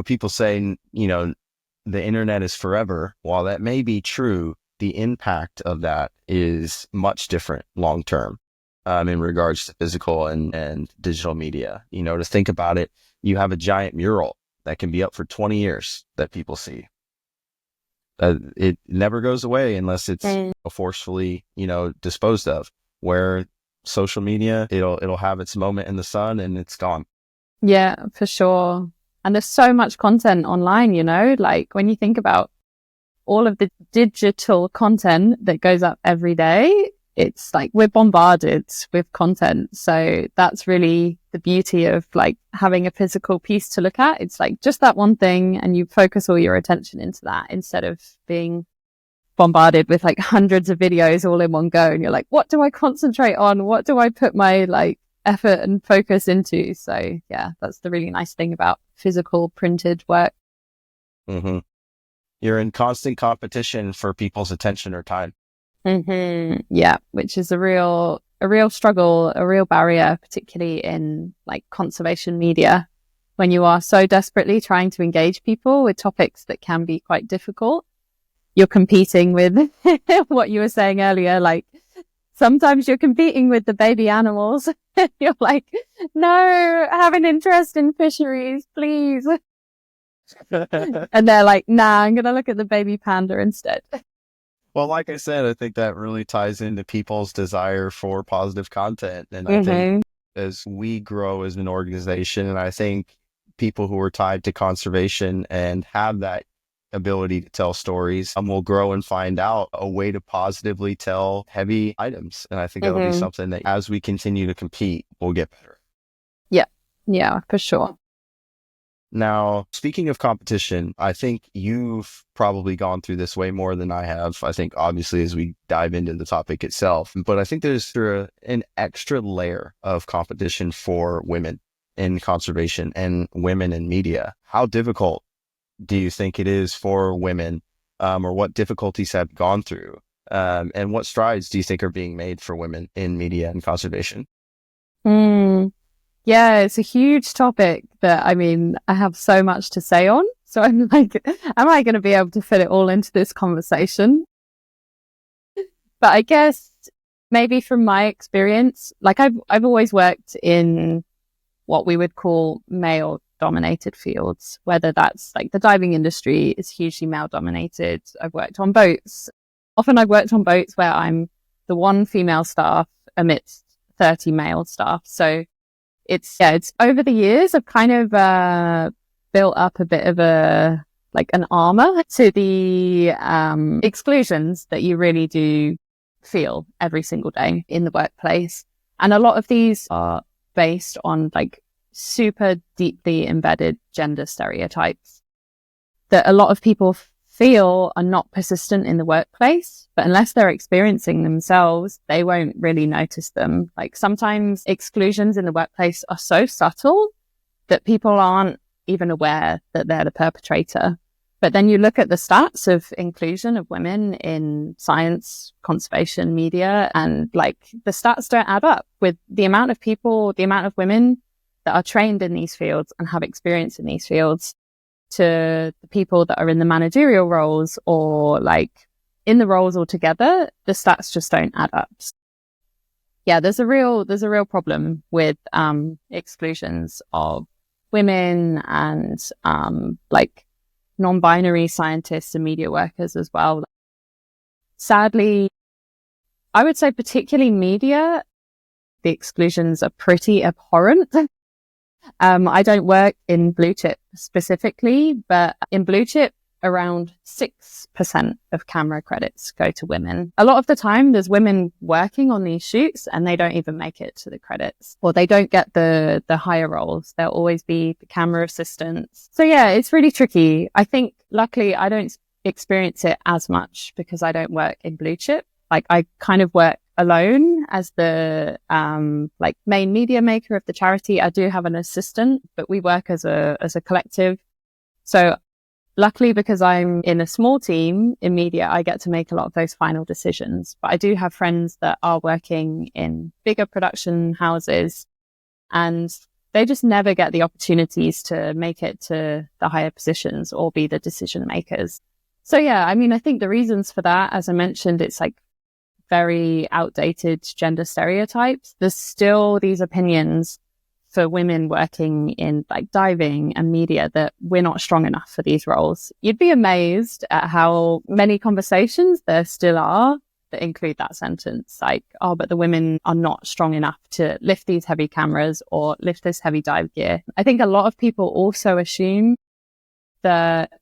people say, the internet is forever. While that may be true, the impact of that is much different long-term. In regards to physical and digital media. To think about it, you have a giant mural that can be up for 20 years that people see. It never goes away unless it's forcefully, disposed of. Where social media, it'll have its moment in the sun and it's gone. Yeah, for sure. And there's so much content online, like when you think about all of the digital content that goes up every day, it's like we're bombarded with content. So that's really the beauty of like having a physical piece to look at. It's like just that one thing and you focus all your attention into that instead of being bombarded with like hundreds of videos all in one go. And you're like, what do I concentrate on? What do I put my like effort and focus into? So yeah, that's the really nice thing about physical printed work. Mm-hmm. You're in constant competition for people's attention or time. Mm-hmm. Yeah, which is a real struggle, a real barrier, particularly in like conservation media, when you are so desperately trying to engage people with topics that can be quite difficult. You're competing with what you were saying earlier, like sometimes you're competing with the baby animals. You're like, no, I have an interest in fisheries, please. And they're like, nah, I'm going to look at the baby panda instead. Well, like I said, I think that really ties into people's desire for positive content. And I think as we grow as an organization, and I think people who are tied to conservation and have that ability to tell stories will grow and find out a way to positively tell heavy items. And I think that'll be something that as we continue to compete, we'll get better. Yeah, for sure. Now, speaking of competition, I think you've probably gone through this way more than I have. I think obviously as we dive into the topic itself, but I think there's an extra layer of competition for women in conservation and women in media. How difficult do you think it is for women, or what difficulties have gone through? And what strides do you think are being made for women in media and conservation? Yeah, it's a huge topic that, I mean, I have so much to say on. So I'm like, am I going to be able to fit it all into this conversation? But I guess maybe from my experience, like I've always worked in what we would call male dominated fields, whether that's like the diving industry is hugely male dominated. I've worked on boats. Often I've worked on boats where I'm the one female staff amidst 30 male staff. So it's over the years, I've kind of built up a bit of an armor to the exclusions that you really do feel every single day in the workplace. And a lot of these are based on like super deeply embedded gender stereotypes that a lot of people feel are not persistent in the workplace, but unless they're experiencing themselves, they won't really notice them. Like sometimes exclusions in the workplace are so subtle that people aren't even aware that they're the perpetrator. But then you look at the stats of inclusion of women in science, conservation, media, and like the stats don't add up with the amount of people, the amount of women that are trained in these fields and have experience in these fields to the people that are in the managerial roles or like in the roles altogether. The stats just don't add up. Yeah, there's a real problem with exclusions of women and like non-binary scientists and media workers as well. Sadly, I would say particularly media, the exclusions are pretty abhorrent. I don't work in blue chip specifically, but in blue chip, around 6% of camera credits go to women. A lot of the time there's women working on these shoots and they don't even make it to the credits, or they don't get the higher roles. There'll always be the camera assistants. So yeah, it's really tricky. I think luckily I don't experience it as much because I don't work in blue chip. Like I kind of work alone as the like main media maker of the charity. I do have an assistant, but we work as a collective. So luckily, because I'm in a small team in media, I get to make a lot of those final decisions. But I do have friends that are working in bigger production houses and they just never get the opportunities to make it to the higher positions or be the decision makers. So yeah, I mean, I think the reasons for that, as I mentioned, it's like very outdated gender stereotypes. There's still these opinions for women working in like diving and media that we're not strong enough for these roles. You'd be amazed at how many conversations there still are that include that sentence, like, oh, but the women are not strong enough to lift these heavy cameras or lift this heavy dive gear. I think a lot of people also assume that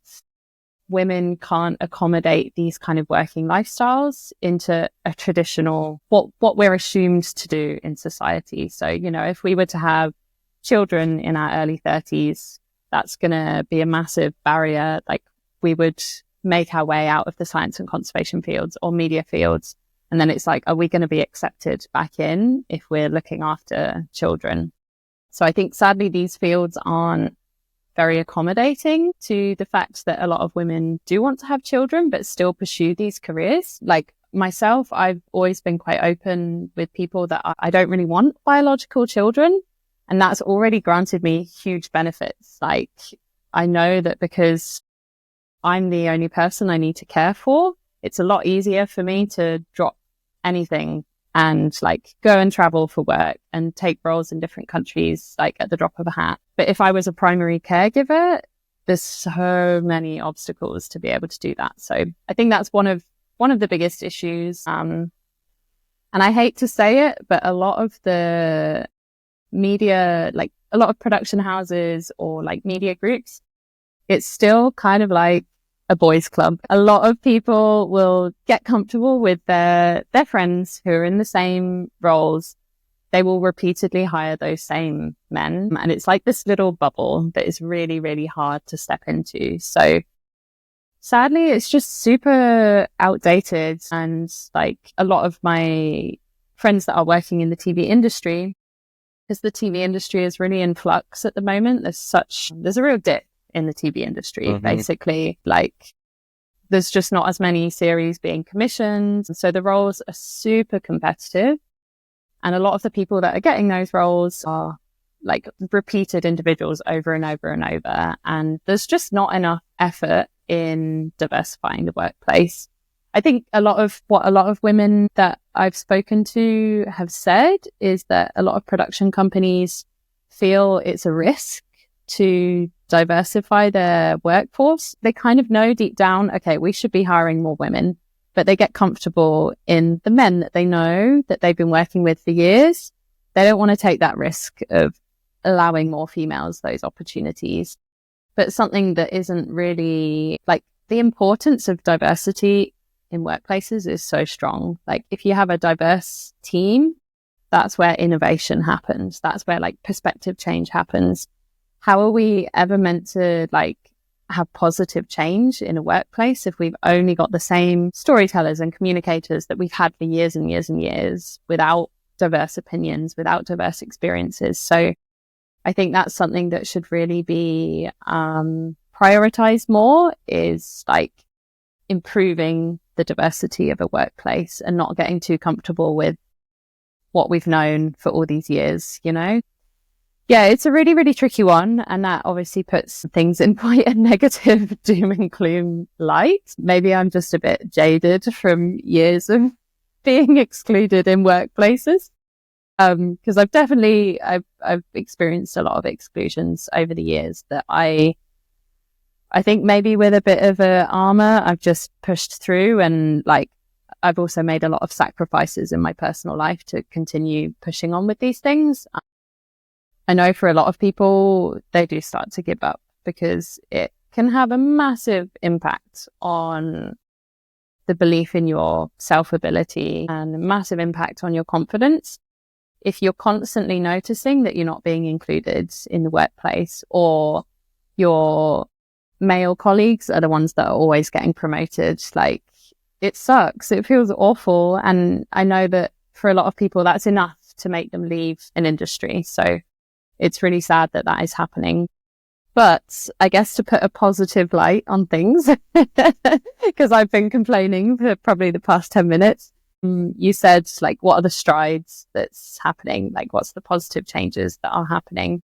women can't accommodate these kind of working lifestyles into a traditional, what we're assumed to do in society. So, you know, if we were to have children in our early 30s, that's going to be a massive barrier. Like, we would make our way out of the science and conservation fields or media fields. And then it's like, are we going to be accepted back in if we're looking after children? So I think sadly these fields aren't very accommodating to the fact that a lot of women do want to have children, but still pursue these careers. Like myself, I've always been quite open with people that I don't really want biological children. And that's already granted me huge benefits. Like, I know that because I'm the only person I need to care for, it's a lot easier for me to drop anything and like go and travel for work and take roles in different countries, like at the drop of a hat. But if I was a primary caregiver, there's so many obstacles to be able to do that. So I think that's one of the biggest issues. And I hate to say it, but a lot of the media, like a lot of production houses or like media groups, it's still kind of like a boys' club. A lot of people will get comfortable with their friends who are in the same roles. They will repeatedly hire those same men. And it's like this little bubble that is really, really hard to step into. So sadly, it's just super outdated. And like a lot of my friends that are working in the TV industry, because the TV industry is really in flux at the moment. There's a real dip in the TV industry, basically. Like, there's just not as many series being commissioned. So the roles are super competitive. And a lot of the people that are getting those roles are like repeated individuals over and over and over. And there's just not enough effort in diversifying the workplace. I think a lot of women that I've spoken to have said is that a lot of production companies feel it's a risk to diversify their workforce. They kind of know deep down, okay, we should be hiring more women, but they get comfortable in the men that they know that they've been working with for years. They don't want to take that risk of allowing more females those opportunities. But something that isn't really, like, the importance of diversity in workplaces is so strong. Like, if you have a diverse team, that's where innovation happens. That's where like perspective change happens. How are we ever meant to like have positive change in a workplace if we've only got the same storytellers and communicators that we've had for years and years and years without diverse opinions, without diverse experiences? So I think that's something that should really be prioritized more, is like improving the diversity of a workplace and not getting too comfortable with what we've known for all these years, you know? Yeah, it's a really, really tricky one. And that obviously puts things in quite a negative doom and gloom light. Maybe I'm just a bit jaded from years of being excluded in workplaces. Because I've experienced a lot of exclusions over the years that I think maybe with a bit of a armor, I've just pushed through, and like, I've also made a lot of sacrifices in my personal life to continue pushing on with these things. I know for a lot of people, they do start to give up because it can have a massive impact on the belief in your self-ability and a massive impact on your confidence. If you're constantly noticing that you're not being included in the workplace, or your male colleagues are the ones that are always getting promoted, like, it sucks. It feels awful. And I know that for a lot of people, that's enough to make them leave an industry. So it's really sad that that is happening. But I guess to put a positive light on things, because I've been complaining for probably the past 10 minutes, you said, like, what are the strides that's happening? Like, what's the positive changes that are happening?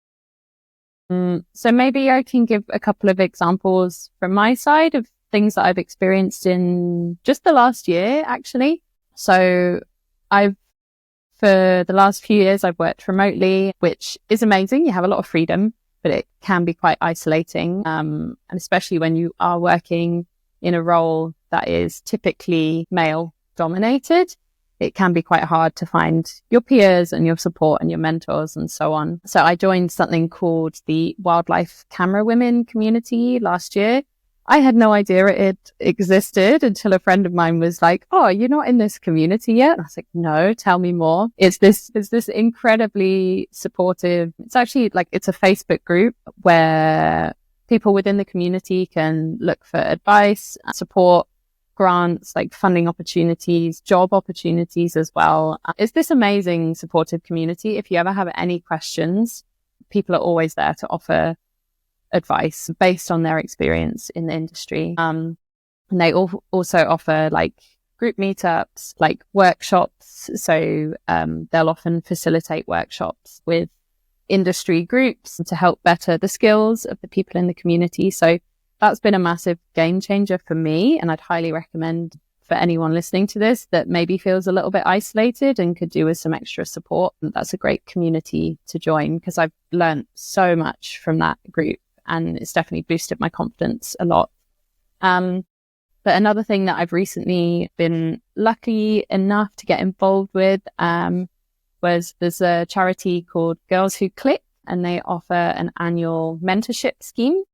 So maybe I can give a couple of examples from my side of things that I've experienced in just the last year, actually. So for the last few years, I've worked remotely, which is amazing. You have a lot of freedom, but it can be quite isolating. And especially when you are working in a role that is typically male dominated, it can be quite hard to find your peers and your support and your mentors and so on. So I joined something called the Wildlife Camera Women community last year. I had no idea it existed until a friend of mine was like, "Oh, you're not in this community yet?" And I was like, "No, tell me more." It's this incredibly supportive. It's actually like, it's a Facebook group where people within the community can look for advice, support, grants, like funding opportunities, job opportunities as well. It's this amazing supportive community. If you ever have any questions, people are always there to offer advice based on their experience in the industry. And they also offer like group meetups, like workshops. So they'll often facilitate workshops with industry groups to help better the skills of the people in the community. So that's been a massive game changer for me. And I'd highly recommend for anyone listening to this that maybe feels a little bit isolated and could do with some extra support. That's a great community to join, because I've learned so much from that group. And it's definitely boosted my confidence a lot. But another thing that I've recently been lucky enough to get involved with was there's a charity called Girls Who Click, and they offer an annual mentorship scheme.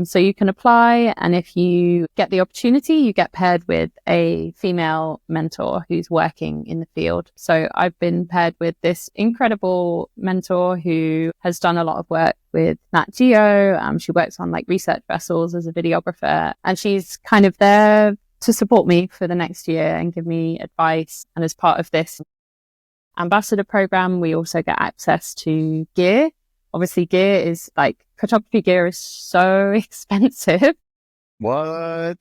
So you can apply, and if you get the opportunity, you get paired with a female mentor who's working in the field. So I've been paired with this incredible mentor who has done a lot of work with Nat Geo. She works on like research vessels as a videographer, and she's kind of there to support me for the next year and give me advice. And as part of this ambassador program, we also get access to gear. Obviously, gear is like, photography gear is so expensive. What?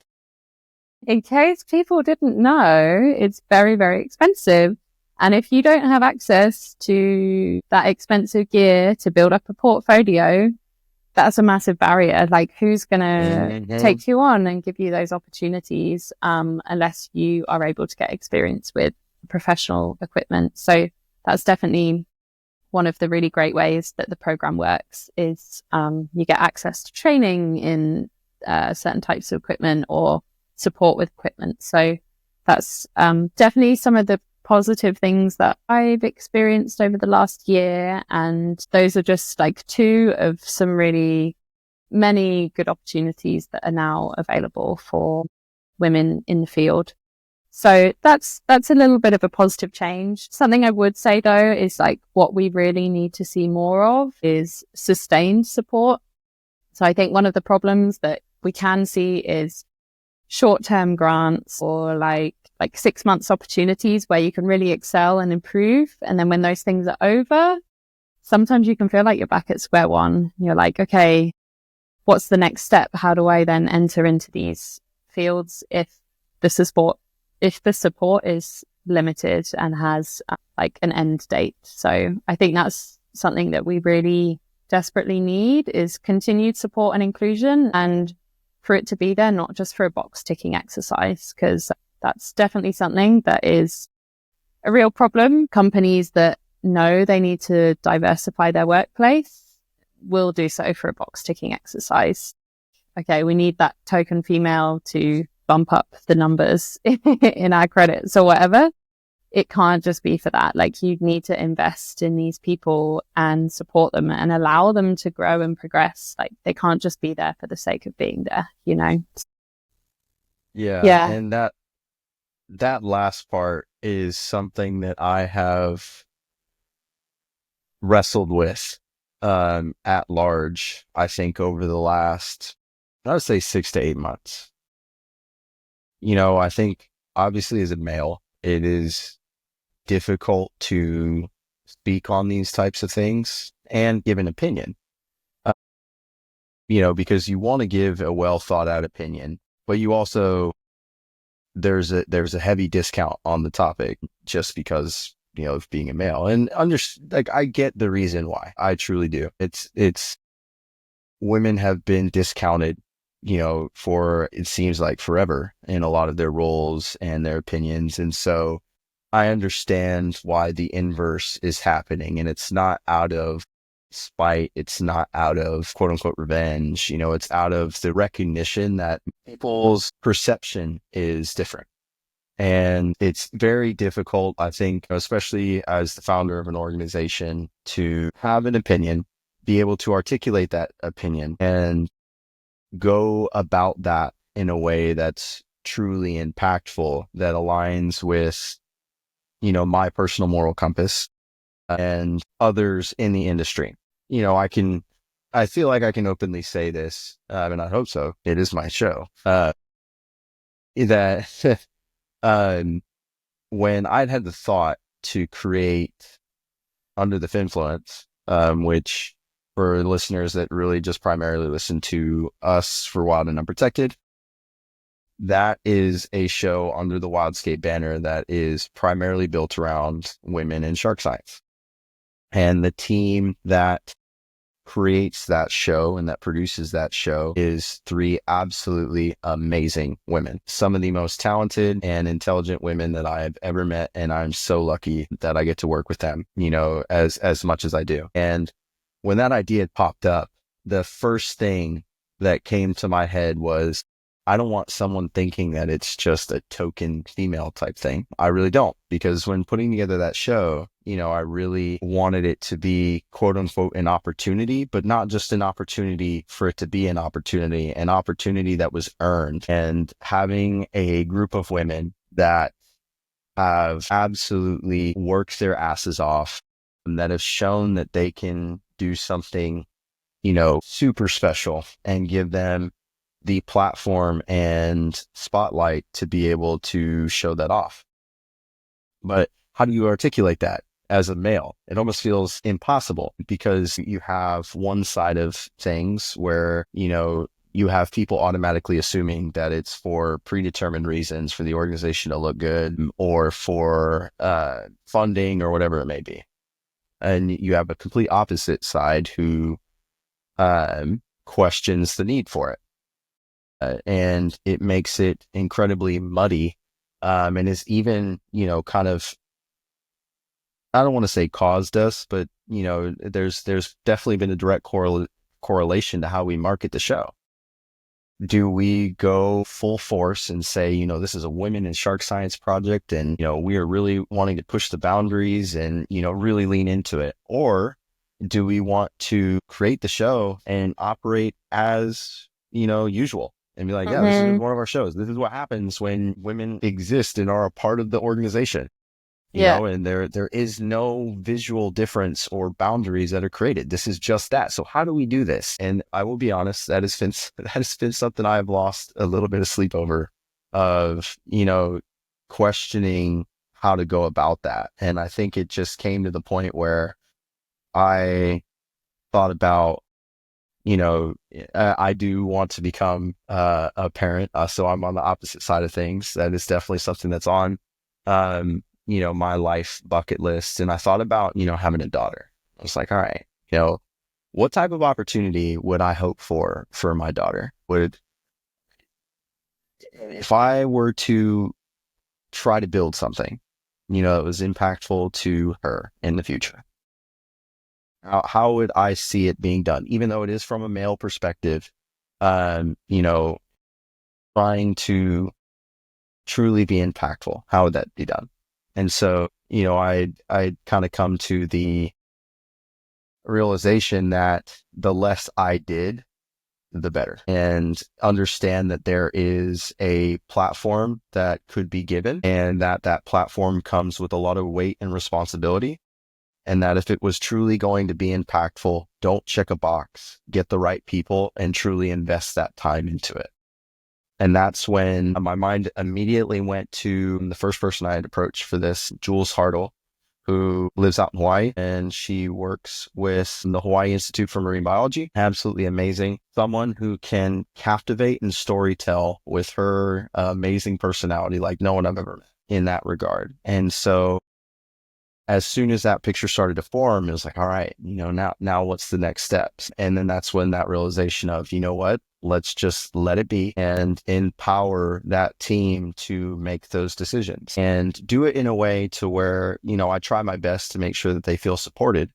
In case people didn't know, it's very, very expensive. And if you don't have access to that expensive gear to build up a portfolio, that's a massive barrier. Like, who's going to take you on and give you those opportunities unless you are able to get experience with professional equipment? So that's definitely one of the really great ways that the program works is you get access to training in certain types of equipment or support with equipment. So that's definitely some of the positive things that I've experienced over the last year. And those are just like two of some really many good opportunities that are now available for women in the field. So that's a little bit of a positive change. Something I would say though is like what we really need to see more of is sustained support. So I think one of the problems that we can see is short-term grants or like 6 months opportunities where you can really excel and improve. And then when those things are over, sometimes you can feel like you're back at square one. You're like, okay, what's the next step? How do I then enter into these fields if the support is limited and has like an end date? So I think that's something that we really desperately need is continued support and inclusion, and for it to be there, not just for a box ticking exercise, because that's definitely something that is a real problem. Companies that know they need to diversify their workplace will do so for a box ticking exercise. Okay, we need that token female to bump up the numbers in our credits or whatever. It can't just be for that. Like, you need to invest in these people and support them and allow them to grow and progress. Like, they can't just be there for the sake of being there, you know? Yeah. And that last part is something that I have wrestled with at large, I think, over the last, I would say 6 to 8 months. You know, I think obviously as a male, it is difficult to speak on these types of things and give an opinion, you know, because you want to give a well thought out opinion, but you also, there's a heavy discount on the topic just because, you know, of being a male. And like, I get the reason why. I truly do. It's women have been discounted, you know, for, it seems like forever in a lot of their roles and their opinions. And so I understand why the inverse is happening, and it's not out of spite. It's not out of quote unquote revenge. You know, it's out of the recognition that people's perception is different. And it's very difficult, I think, especially as the founder of an organization, to have an opinion, be able to articulate that opinion, and go about that in a way that's truly impactful, that aligns with, my personal moral compass and others in the industry. I feel like I can openly say this, and I hope so. It is my show. That when I'd had the thought to create Under the Influence, which for listeners that really just primarily listen to us for Wild and Unprotected, that is a show under the Wildscape banner that is primarily built around women in shark science. And the team that creates that show and that produces that show is 3 absolutely amazing women, some of the most talented and intelligent women that I have ever met. And I'm so lucky that I get to work with them, as much as I do. And when that idea popped up, the first thing that came to my head was, I don't want someone thinking that it's just a token female type thing. I really don't, because when putting together that show, I really wanted it to be quote unquote an opportunity, but not just an opportunity for it to be an opportunity that was earned. And having a group of women that have absolutely worked their asses off and that have shown that they can do something, super special, and give them the platform and spotlight to be able to show that off. But how do you articulate that as a male? It almost feels impossible, because you have one side of things where, you have people automatically assuming that it's for predetermined reasons, for the organization to look good, or for funding or whatever it may be. And you have a complete opposite side who questions the need for it. And it makes it incredibly muddy, and is even, kind of, I don't want to say caused us, but, there's definitely been a direct correlation to how we market the show. Do we go full force and say, this is a women in shark science project, and, we are really wanting to push the boundaries and, really lean into it? Or do we want to create the show and operate as, usual? And be like, yeah, this is one of our shows. This is what happens when women exist and are a part of the organization. And there is no visual difference or boundaries that are created. This is just that. So how do we do this? And I will be honest, that has been something I've lost a little bit of sleep over, of, questioning how to go about that. And I think it just came to the point where I thought about, I do want to become a parent. So I'm on the opposite side of things. That is definitely something that's on, my life bucket list. And I thought about, having a daughter. I was like, all right, what type of opportunity would I hope for my daughter? If I were to try to build something, that was impactful to her in the future, how would I see it being done? Even though it is from a male perspective, trying to truly be impactful, how would that be done? And so, I kind of come to the realization that the less I did, the better, and understand that there is a platform that could be given, and that platform comes with a lot of weight and responsibility. And that if it was truly going to be impactful, don't check a box, get the right people, and truly invest that time into it. And that's when my mind immediately went to the first person I had approached for this, Jules Hartle, who lives out in Hawaii, and she works with the Hawaii Institute for Marine Biology. Absolutely amazing. Someone who can captivate and storytell with her amazing personality like no one I've ever met in that regard. And so as soon as that picture started to form, it was like, all right, now what's the next steps? And then that's when that realization of, what, let's just let it be and empower that team to make those decisions and do it in a way to where, I try my best to make sure that they feel supported,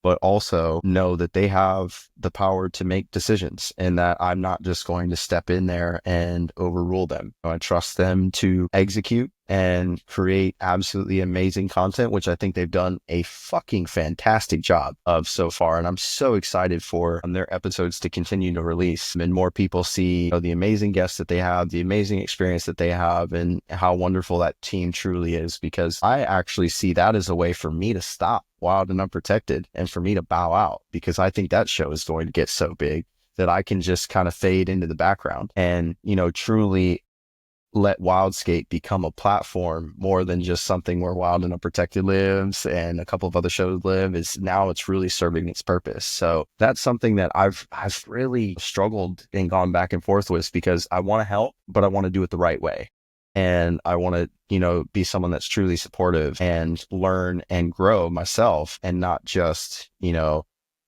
but also know that they have the power to make decisions and that I'm not just going to step in there and overrule them. I trust them to execute and create absolutely amazing content, which I think they've done a fucking fantastic job of so far. And I'm so excited for their episodes to continue to release and more people see, the amazing guests that they have, the amazing experience that they have, and how wonderful that team truly is, because I actually see that as a way for me to stop Wild and Unprotected and for me to bow out, because I think that show is going to get so big that I can just kind of fade into the background and, truly let Wildscape become a platform more than just something where Wild and Unprotected lives and a couple of other shows live. Is now it's really serving its purpose. So that's something that I've really struggled and gone back and forth with, because I want to help, but I want to do it the right way. And I want to, be someone that's truly supportive and learn and grow myself, and not just,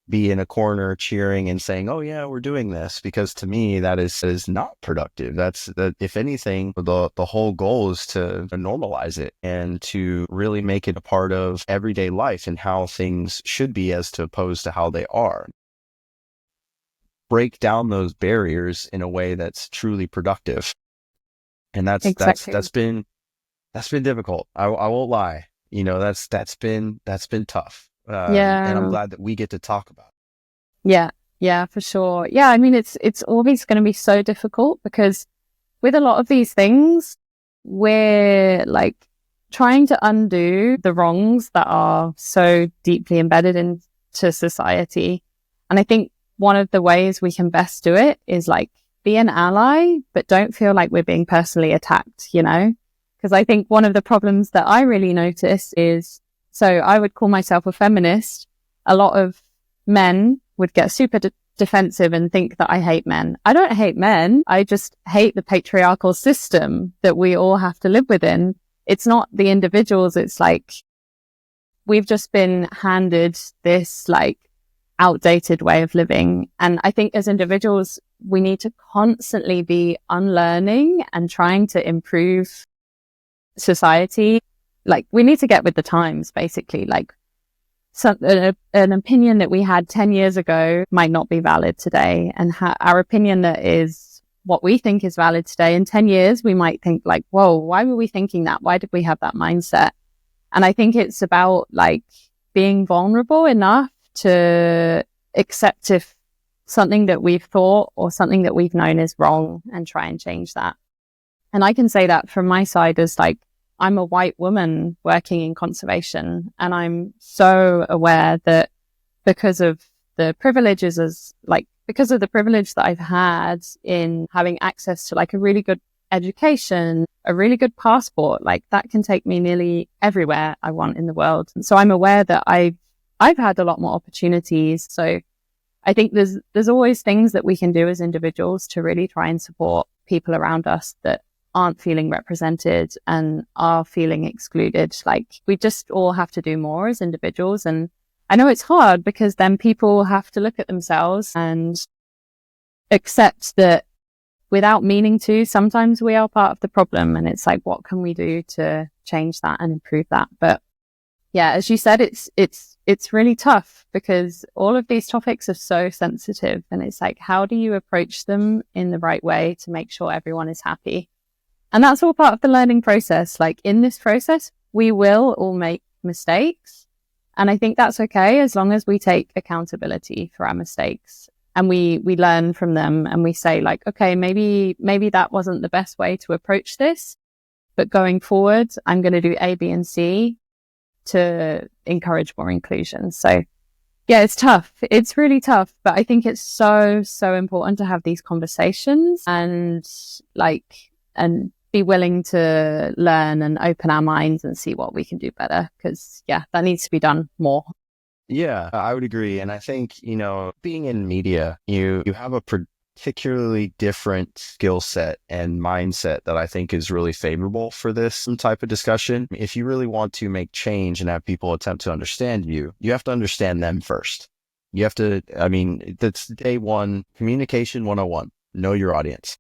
be in a corner cheering and saying, oh yeah, we're doing this, because to me that is not productive. That's that. If anything, the whole goal is to normalize it and to really make it a part of everyday life and how things should be, as to opposed to how they are. Break down those barriers in a way that's truly productive. And that's been difficult. I won't lie. That's been tough. And I'm glad that we get to talk about it. Yeah, for sure. Yeah, I mean, it's always going to be so difficult, because with a lot of these things, we're like trying to undo the wrongs that are so deeply embedded into society. And I think one of the ways we can best do it is like be an ally, but don't feel like we're being personally attacked, Because I think one of the problems that I really notice is, so I would call myself a feminist. A lot of men would get super defensive and think that I hate men. I don't hate men. I just hate the patriarchal system that we all have to live within. It's not the individuals. It's like we've just been handed this like outdated way of living. And I think as individuals, we need to constantly be unlearning and trying to improve society. Like we need to get with the times, basically. Like an opinion that we had 10 years ago might not be valid today. And our opinion that is what we think is valid today, in 10 years, we might think like, whoa, why were we thinking that? Why did we have that mindset? And I think it's about like being vulnerable enough to accept if something that we've thought or something that we've known is wrong, and try and change that. And I can say that from my side as like, I'm a white woman working in conservation, and I'm so aware that because of the privileges because of the privilege that I've had in having access to like a really good education, a really good passport, like that can take me nearly everywhere I want in the world. And so I'm aware that I've had a lot more opportunities. So I think there's always things that we can do as individuals to really try and support people around us that aren't feeling represented and are feeling excluded. Like we just all have to do more as individuals. And I know it's hard, because then people have to look at themselves and accept that without meaning to, sometimes we are part of the problem. And it's like, what can we do to change that and improve that? But yeah, as you said, it's really tough, because all of these topics are so sensitive, and it's like, how do you approach them in the right way to make sure everyone is happy? And that's all part of the learning process. Like in this process, we will all make mistakes. And I think that's okay, as long as we take accountability for our mistakes and we learn from them, and we say like, okay, maybe that wasn't the best way to approach this, but going forward, I'm going to do A, B, and C to encourage more inclusion. So yeah, it's tough. It's really tough, but I think it's so, so important to have these conversations and be willing to learn and open our minds and see what we can do better. Because yeah, that needs to be done more. Yeah, I would agree. And I think, being in media, you have a particularly different skill set and mindset that I think is really favorable for this type of discussion. If you really want to make change and have people attempt to understand you, you have to understand them first. You have to, that's day one, communication 101, know your audience.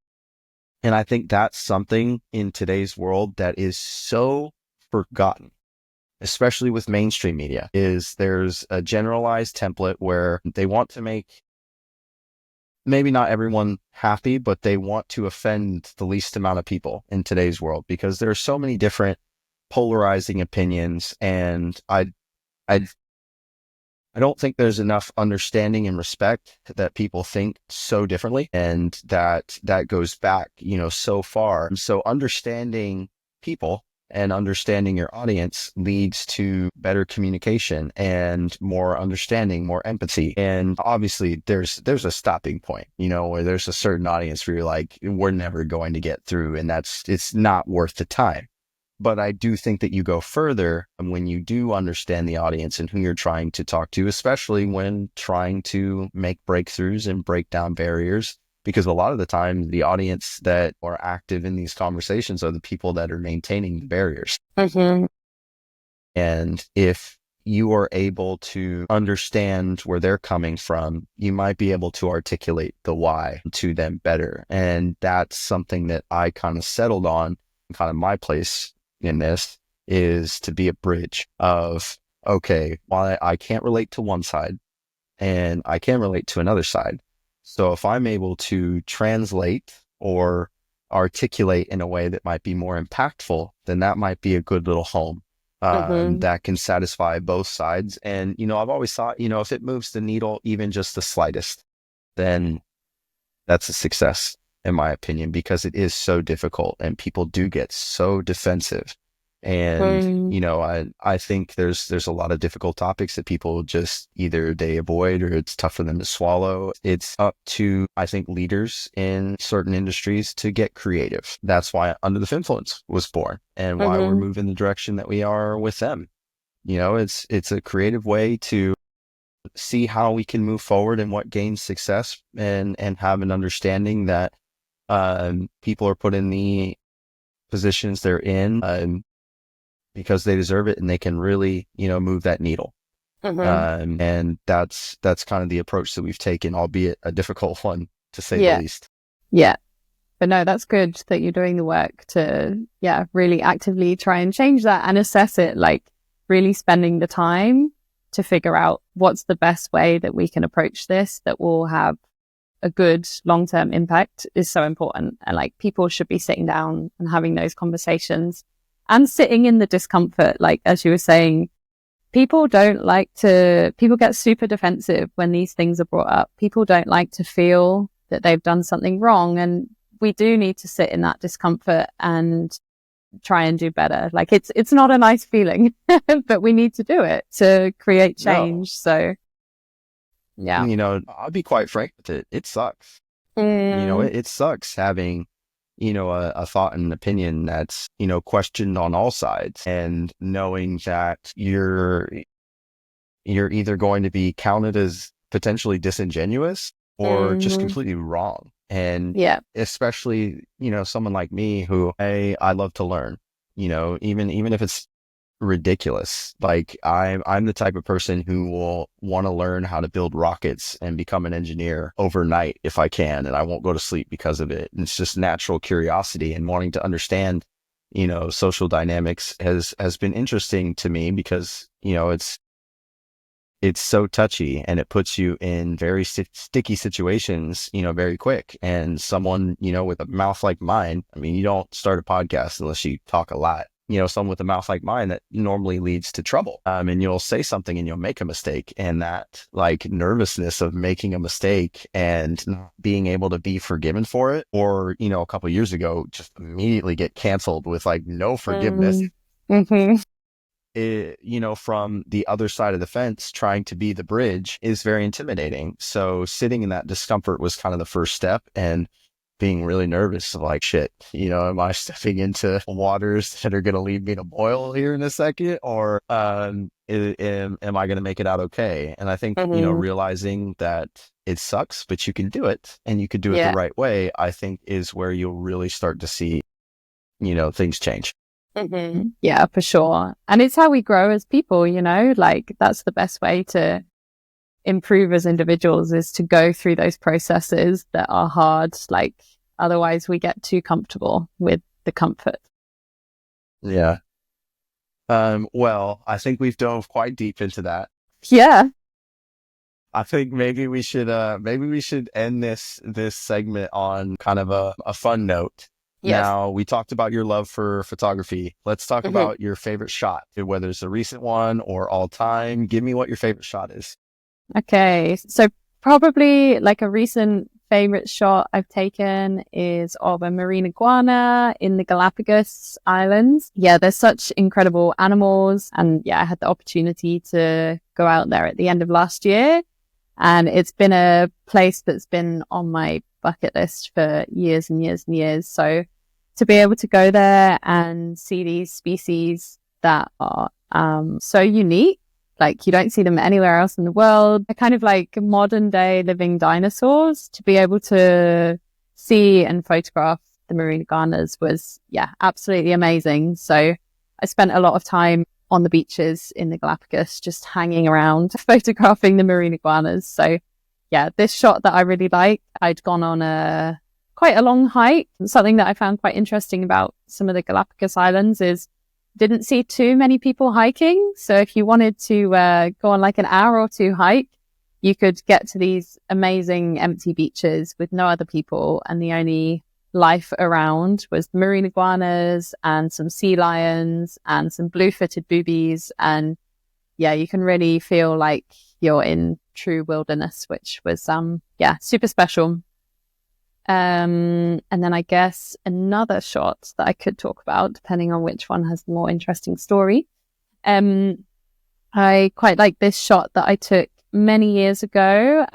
And I think that's something in today's world that is so forgotten, especially with mainstream media, is there's a generalized template where they want to make maybe not everyone happy, but they want to offend the least amount of people in today's world, because there are so many different polarizing opinions. And I don't think there's enough understanding and respect that people think so differently. And that goes back, so far. So understanding people and understanding your audience leads to better communication and more understanding, more empathy. And obviously there's a stopping point, where there's a certain audience where you're like, we're never going to get through, and it's not worth the time. But I do think that you go further when you do understand the audience and who you're trying to talk to, especially when trying to make breakthroughs and break down barriers, because a lot of the time the audience that are active in these conversations are the people that are maintaining the barriers. Mm-hmm. And if you are able to understand where they're coming from, you might be able to articulate the why to them better. And that's something that I kind of settled on. Kind of my place in this is to be a bridge of, okay, while I can't relate to one side and I can relate to another side. So if I'm able to translate or articulate in a way that might be more impactful, then that might be a good little home that can satisfy both sides. And, I've always thought, if it moves the needle even just the slightest, then that's a success, in my opinion, because it is so difficult and people do get so defensive. And, I think there's a lot of difficult topics that people just either they avoid or it's tough for them to swallow. It's up to, I think, leaders in certain industries to get creative. That's why Under the Influence was born and why we're moving the direction that we are with them. It's a creative way to see how we can move forward and what gains success, and have an understanding that people are put in the positions they're in because they deserve it and they can really, move that needle. And that's kind of the approach that we've taken, albeit a difficult one to say the least. Yeah. But no, that's good that you're doing the work to, really actively try and change that and assess it, like really spending the time to figure out what's the best way that we can approach this that will have a good long-term impact is so important. And like people should be sitting down and having those conversations and sitting in the discomfort. Like, as you were saying, people get super defensive when these things are brought up. People don't like to feel that they've done something wrong. And we do need to sit in that discomfort and try and do better. Like it's not a nice feeling, but we need to do it to create change. So yeah. I'll be quite frank with it. It sucks. It sucks having, a thought and an opinion that's, questioned on all sides, and knowing that you're either going to be counted as potentially disingenuous or just completely wrong. And especially, someone like me who, I love to learn, even if it's ridiculous. Like I'm the type of person who will want to learn how to build rockets and become an engineer overnight if I can, and I won't go to sleep because of it. And it's just natural curiosity and wanting to understand, social dynamics has been interesting to me because, it's so touchy and it puts you in very sticky situations, very quick. And someone, with a mouth like mine, I mean, you don't start a podcast unless you talk a lot. Someone with a mouth like mine, that normally leads to trouble. And you'll say something and you'll make a mistake, and that like nervousness of making a mistake and not being able to be forgiven for it, or, a couple of years ago, just immediately get canceled with like no forgiveness. From the other side of the fence, trying to be the bridge is very intimidating. So sitting in that discomfort was kind of the first step, and being really nervous of like, shit, am I stepping into waters that are going to leave me to boil here in a second, or am I going to make it out okay? And I think, realizing that it sucks, but you can do it, and you can do it the right way, I think is where you'll really start to see, things change. Yeah, for sure. And it's how we grow as people, like that's the best way to improve as individuals, is to go through those processes that are hard. Like otherwise we get too comfortable with the comfort. Yeah. Well, I think we've dove quite deep into that. Yeah. I think maybe we should end this segment on kind of a fun note. Yes. Now, we talked about your love for photography. Let's talk Mhm. about your favorite shot, whether it's a recent one or all time. Give me what your favorite shot is. Okay, so probably like a recent favorite shot I've taken is of a marine iguana in the Galapagos Islands. Yeah, there's such incredible animals. And yeah, I had the opportunity to go out there at the end of last year. And it's been a place that's been on my bucket list for years and years and years. So to be able to go there and see these species that are so unique, like you don't see them anywhere else in the world. They're kind of like modern day living dinosaurs. To be able to see and photograph the marine iguanas was, yeah, absolutely amazing. So I spent a lot of time on the beaches in the Galapagos, just hanging around, photographing the marine iguanas. So yeah, this shot that I really like, I'd gone on quite a long hike. Something that I found quite interesting about some of the Galapagos Islands is didn't see too many people hiking. So if you wanted to go on like an hour or two hike, you could get to these amazing empty beaches with no other people. And the only life around was the marine iguanas and some sea lions and some blue-footed boobies. And yeah, you can really feel like you're in true wilderness, which was, yeah, super special. And then I guess another shot that I could talk about, depending on which one has the more interesting story. I quite like this shot that I took many years ago.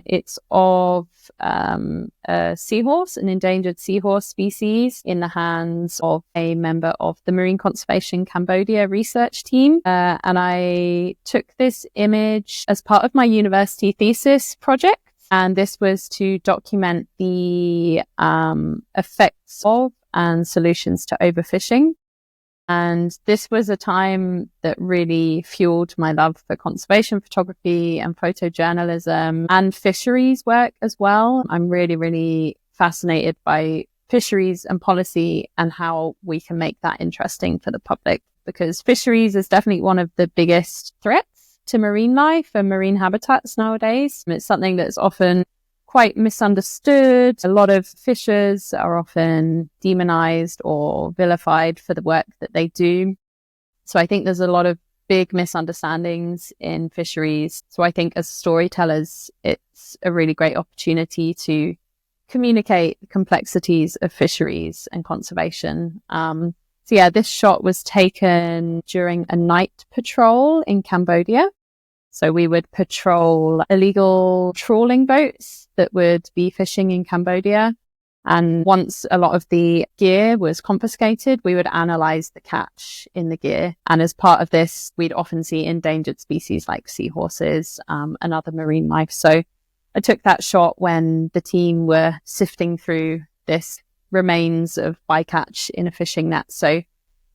It's of a seahorse, an endangered seahorse species, in the hands of a member of the Marine Conservation Cambodia research team. And I took this image as part of my university thesis project. And this was to document the effects of and solutions to overfishing. And this was a time that really fueled my love for conservation photography and photojournalism and fisheries work as well. I'm really, really fascinated by fisheries and policy and how we can make that interesting for the public, because fisheries is definitely one of the biggest threats to marine life and marine habitats nowadays. It's something that's often quite misunderstood. A lot of fishers are often demonized or vilified for the work that they do. So I think there's a lot of big misunderstandings in fisheries. So I think as storytellers, it's a really great opportunity to communicate the complexities of fisheries and conservation. So yeah, this shot was taken during a night patrol in Cambodia. So we would patrol illegal trawling boats that would be fishing in Cambodia. And once a lot of the gear was confiscated, we would analyze the catch in the gear. And as part of this, we'd often see endangered species like seahorses and other marine life. So I took that shot when the team were sifting through this remains of bycatch in a fishing net. So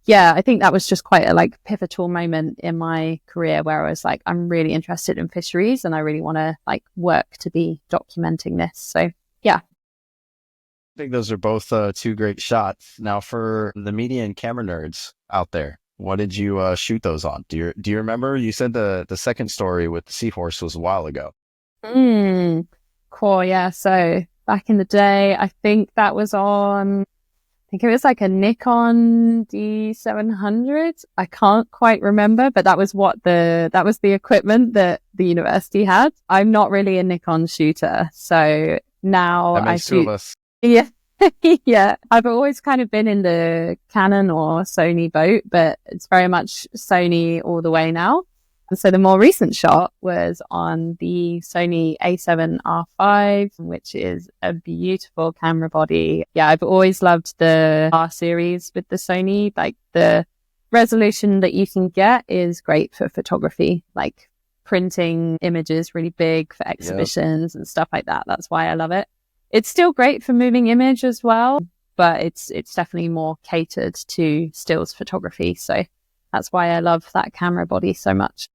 yeah, I think that was just quite a pivotal moment in my career where I was like, I'm really interested in fisheries and I really want to work to be documenting this. So yeah. I think those are both two great shots. Now, for the media and camera nerds out there, what did you shoot those on? Do you remember? You said the second story with the seahorse was a while ago. Cool. Yeah. So back in the day, I think that was on, I think it was a Nikon D700. I can't quite remember, but that was the equipment that the university had. I'm not really a Nikon shooter, so now that makes I shoot. Two of us. Yeah. Yeah. I've always kind of been in the Canon or Sony boat, but it's very much Sony all the way now. And so the more recent shot was on the Sony A7R5, which is a beautiful camera body. Yeah, I've always loved the R series with the Sony. The resolution that you can get is great for photography, printing images really big for exhibitions and stuff like that. That's why I love it. It's still great for moving image as well, but it's definitely more catered to stills photography. So that's why I love that camera body so much.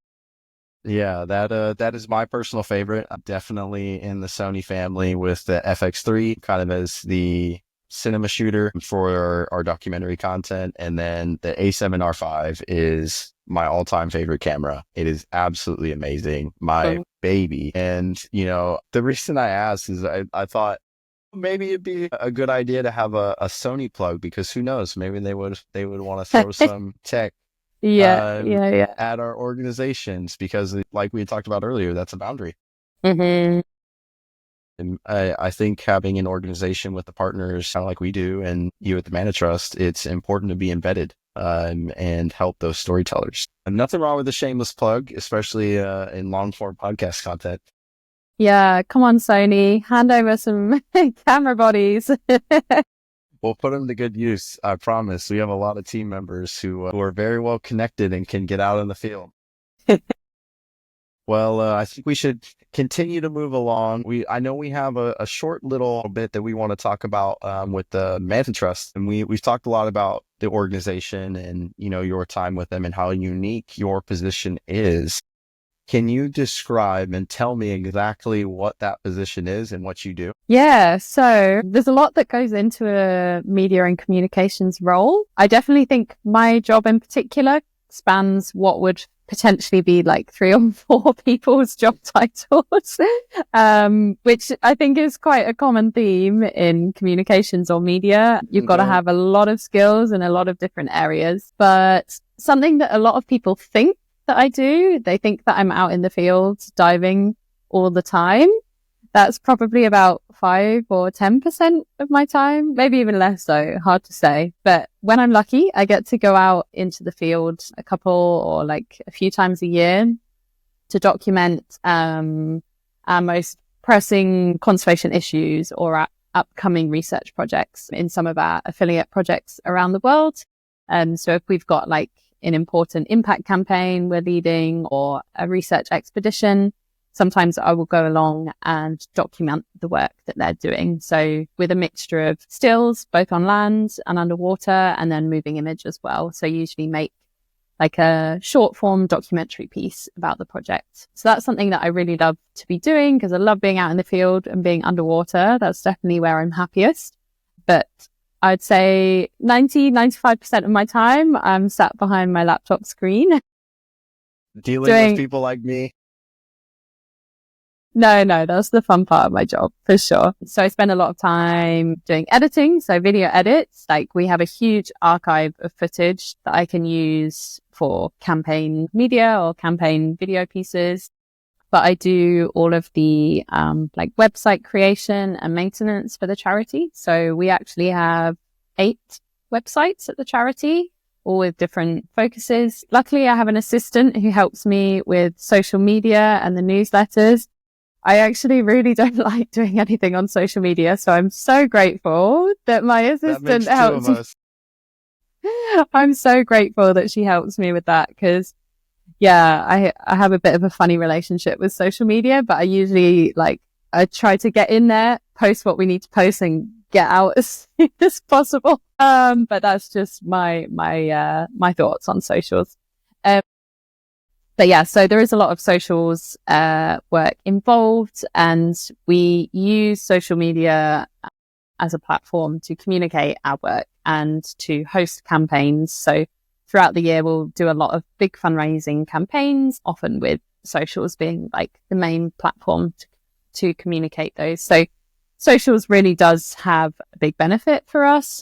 Yeah, that is my personal favorite. I'm definitely in the Sony family with the FX3, kind of as the cinema shooter for our documentary content. And then the A7R5 is my all-time favorite camera. It is absolutely amazing. My baby. And, the reason I asked is I thought maybe it'd be a good idea to have a Sony plug, because who knows, maybe they would want to throw some tech at our organizations, because like we had talked about earlier, that's a boundary. Mm-hmm. And I think having an organization with the partners, kind of like we do, and you at the Manta Trust, it's important to be embedded and help those storytellers. And nothing wrong with a shameless plug, especially in long form podcast content. Yeah, come on, Sony, hand over some camera bodies. We'll put them to good use. I promise. We have a lot of team members who are very well connected and can get out in the field. Well, I think we should continue to move along. I know we have a short little bit that we want to talk about with the Manta Trust, and we've talked a lot about the organization and your time with them and how unique your position is. Can you describe and tell me exactly what that position is and what you do? Yeah, so there's a lot that goes into a media and communications role. I definitely think my job in particular spans what would potentially be like 3 or 4 people's job titles, which I think is quite a common theme in communications or media. You've got to have a lot of skills in a lot of different areas, but something that a lot of people think that I do, they think that I'm out in the field diving all the time. That's probably about 5 or 10% of my time, maybe even less so, hard to say. But when I'm lucky, I get to go out into the field a couple or like a few times a year to document our most pressing conservation issues or our upcoming research projects in some of our affiliate projects around the world. So if we've got like an important impact campaign we're leading or a research expedition, sometimes I will go along and document the work that they're doing. So with a mixture of stills, both on land and underwater, and then moving image as well. So usually make like a short form documentary piece about the project. So that's something that I really love to be doing because I love being out in the field and being underwater. That's definitely where I'm happiest. But I'd say 95% of my time, I'm sat behind my laptop screen. Dealing with people like me. No, that's the fun part of my job for sure. So I spend a lot of time doing editing, so video edits. Like we have a huge archive of footage that I can use for campaign media or campaign video pieces. But I do all of the like website creation and maintenance for the charity. So we actually have 8 websites at the charity, all with different focuses. Luckily, I have an assistant who helps me with social media and the newsletters. I actually really don't like doing anything on social media, so I'm so grateful that my assistant helps me. I'm so grateful that she helps me with that because, yeah, I have a bit of a funny relationship with social media, but I usually I try to get in there, post what we need to post, and get out as soon as possible. But that's just my thoughts on socials. But yeah, so there is a lot of socials work involved, and we use social media as a platform to communicate our work and to host campaigns. So throughout the year, we'll do a lot of big fundraising campaigns, often with socials being like the main platform to communicate those. So socials really does have a big benefit for us.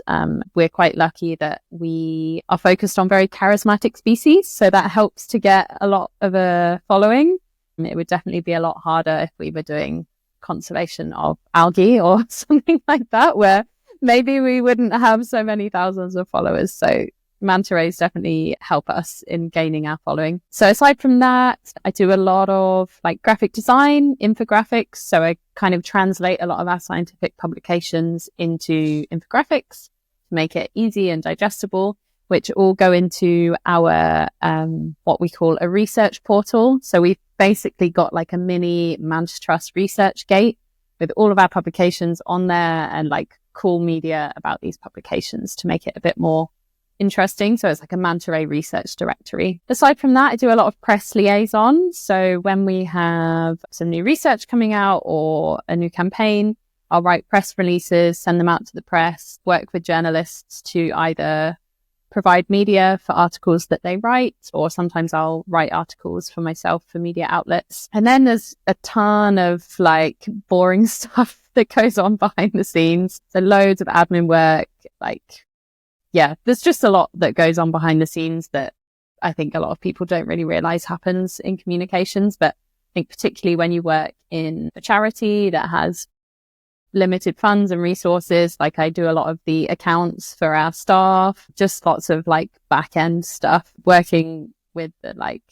We're quite lucky that we are focused on very charismatic species, so that helps to get a lot of a following. It would definitely be a lot harder if we were doing conservation of algae or something like that, where maybe we wouldn't have so many thousands of followers. So manta rays definitely help us in gaining our following. So aside from that, I do a lot of like graphic design, infographics. So I kind of translate a lot of our scientific publications into infographics to make it easy and digestible, which all go into our what we call a research portal. So we've basically got like a mini Manta Trust research gate with all of our publications on there and like cool media about these publications to make it a bit more interesting. So it's like a manta ray research directory. Aside from that, I do a lot of press liaison. So when we have some new research coming out or a new campaign, I'll write press releases, send them out to the press, work with journalists to either provide media for articles that they write, or sometimes I'll write articles for myself for media outlets. And then there's a ton of like boring stuff that goes on behind the scenes. So loads of admin work, there's just a lot that goes on behind the scenes that I think a lot of people don't really realize happens in communications. But I think particularly when you work in a charity that has limited funds and resources, like I do a lot of the accounts for our staff, just lots of like back end stuff, working with the like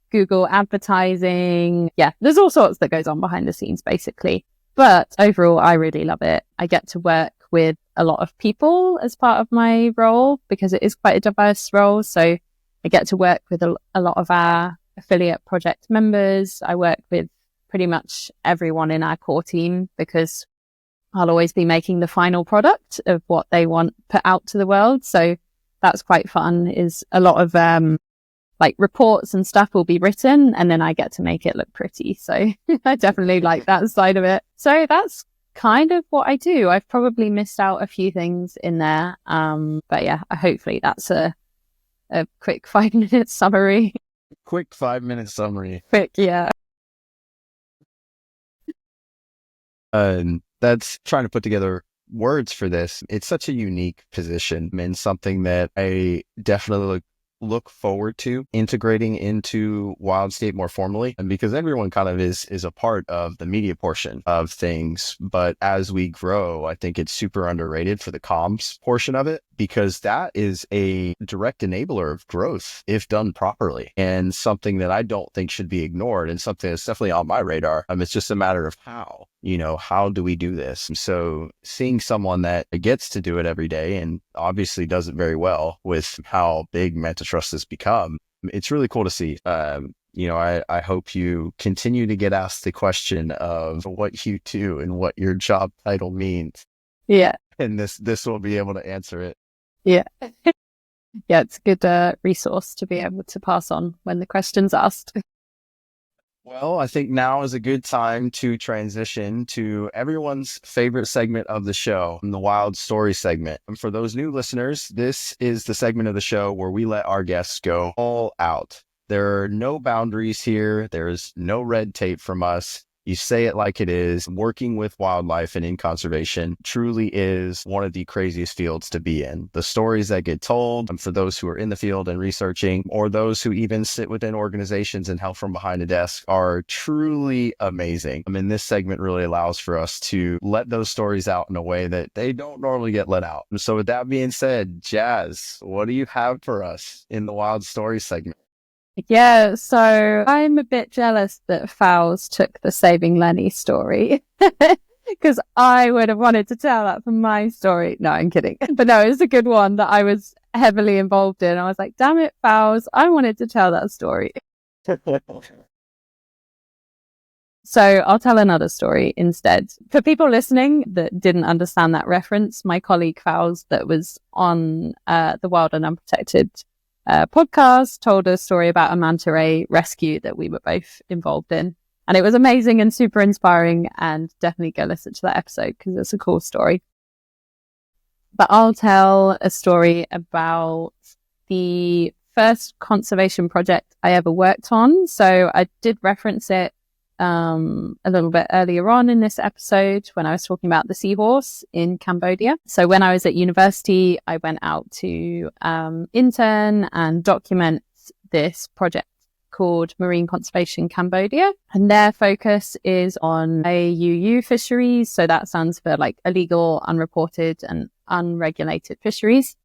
Google advertising. Yeah, there's all sorts that goes on behind the scenes basically. But overall, I really love it. I get to work with a lot of people as part of my role because it is quite a diverse role. So I get to work with a lot of our affiliate project members. I work with pretty much everyone in our core team because I'll always be making the final product of what they want put out to the world. So that's quite fun. Is a lot of like reports and stuff will be written and then I get to make it look pretty. So I definitely like that side of it. So that's kind of what I do. I've probably missed out a few things in there. But yeah, hopefully that's a quick 5-minute summary. Quick 5-minute summary. Quick, yeah. That's trying to put together words for this. It's such a unique position and something that I definitely look forward to integrating into Wildscape more formally, and because everyone kind of is a part of the media portion of things. But as we grow, I think it's super underrated for the comms portion of it, because that is a direct enabler of growth if done properly, and something that I don't think should be ignored, and something that's definitely on my radar. It's just a matter of how do we do this? And so seeing someone that gets to do it every day and obviously does it very well with how big Manta Trust has become, it's really cool to see. I hope you continue to get asked the question of what you do and what your job title means. Yeah. And this will be able to answer it. Yeah. Yeah, it's a good resource to be able to pass on when the question's asked. Well, I think now is a good time to transition to everyone's favorite segment of the show, the Wild Story segment. And for those new listeners, this is the segment of the show where we let our guests go all out. There are no boundaries here. There's no red tape from us. You say it like it is. Working with wildlife and in conservation truly is one of the craziest fields to be in. The stories that get told, and for those who are in the field and researching, or those who even sit within organizations and help from behind a desk, are truly amazing. This segment really allows for us to let those stories out in a way that they don't normally get let out. And so with that being said, Jas, what do you have for us in the Wild Story segment? Yeah, so I'm a bit jealous that Fowles took the Saving Lenny story because I would have wanted to tell that for my story. No, I'm kidding. But no, it's a good one that I was heavily involved in. I was like, damn it, Fowles, I wanted to tell that story. So I'll tell another story instead. For people listening that didn't understand that reference, my colleague Fowles that was on the Wild and Unprotected podcast told a story about a manta ray rescue that we were both involved in, and it was amazing and super inspiring, and definitely go listen to that episode because it's a cool story. But I'll tell a story about the first conservation project I ever worked on. So I did reference it a little bit earlier on in this episode when I was talking about the seahorse in Cambodia. So when I was at university, I went out to intern and document this project called Marine Conservation Cambodia. And their focus is on AUU fisheries. So that stands for like illegal, unreported and unregulated fisheries.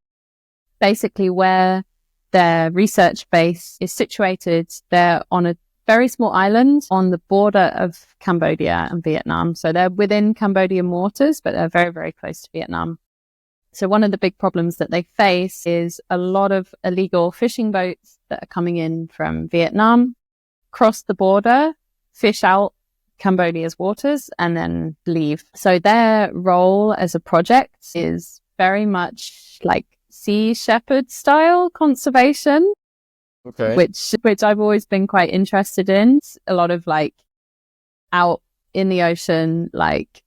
Basically where their research base is situated, they're on a very small island on the border of Cambodia and Vietnam. So they're within Cambodian waters, but they're very, very close to Vietnam. So one of the big problems that they face is a lot of illegal fishing boats that are coming in from Vietnam, cross the border, fish out Cambodia's waters, and then leave. So their role as a project is very much like sea shepherd style conservation. Okay. Which I've always been quite interested in. A lot of like out in the ocean, like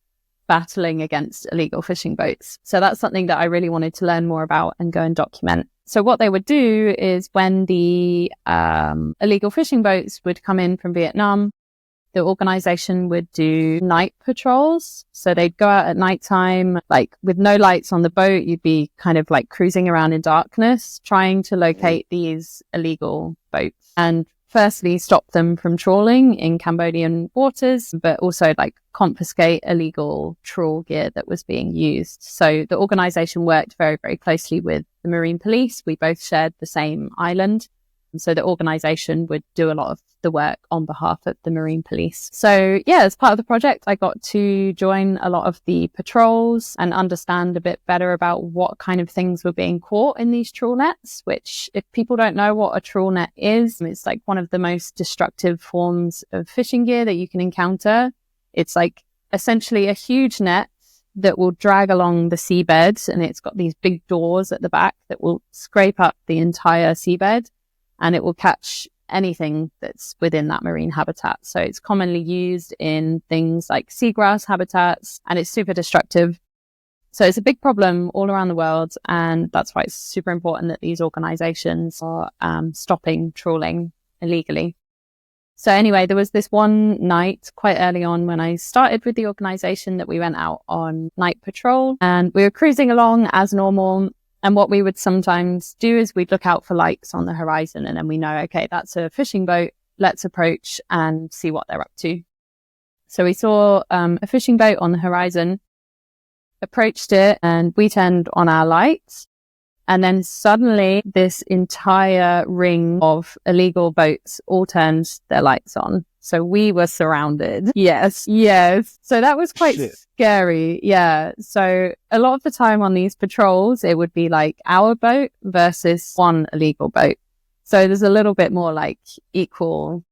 battling against illegal fishing boats. So that's something that I really wanted to learn more about and go and document. So what they would do is when the illegal fishing boats would come in from Vietnam, the organization would do night patrols. So they'd go out at nighttime, like with no lights on the boat. You'd be kind of like cruising around in darkness, trying to locate these illegal boats and firstly stop them from trawling in Cambodian waters, but also like confiscate illegal trawl gear that was being used. So the organization worked very, very closely with the Marine Police. We both shared the same island. So the organization would do a lot of the work on behalf of the Marine Police. So yeah, as part of the project, I got to join a lot of the patrols and understand a bit better about what kind of things were being caught in these trawl nets, which if people don't know what a trawl net is, it's like one of the most destructive forms of fishing gear that you can encounter. It's like essentially a huge net that will drag along the seabed, and it's got these big doors at the back that will scrape up the entire seabed, and it will catch anything that's within that marine habitat. So it's commonly used in things like seagrass habitats, and it's super destructive. So it's a big problem all around the world, and that's why it's super important that these organizations are stopping trawling illegally. So anyway, there was this one night quite early on when I started with the organization that we went out on night patrol, and we were cruising along as normal. And what we would sometimes do is we'd look out for lights on the horizon, and then we know, okay, that's a fishing boat. Let's approach and see what they're up to. So we saw a fishing boat on the horizon, approached it, and we turned on our lights. And then suddenly this entire ring of illegal boats all turned their lights on. So we were surrounded. Yes. So that was quite scary. Yeah. So a lot of the time on these patrols, it would be like our boat versus one illegal boat. So there's a little bit more like equal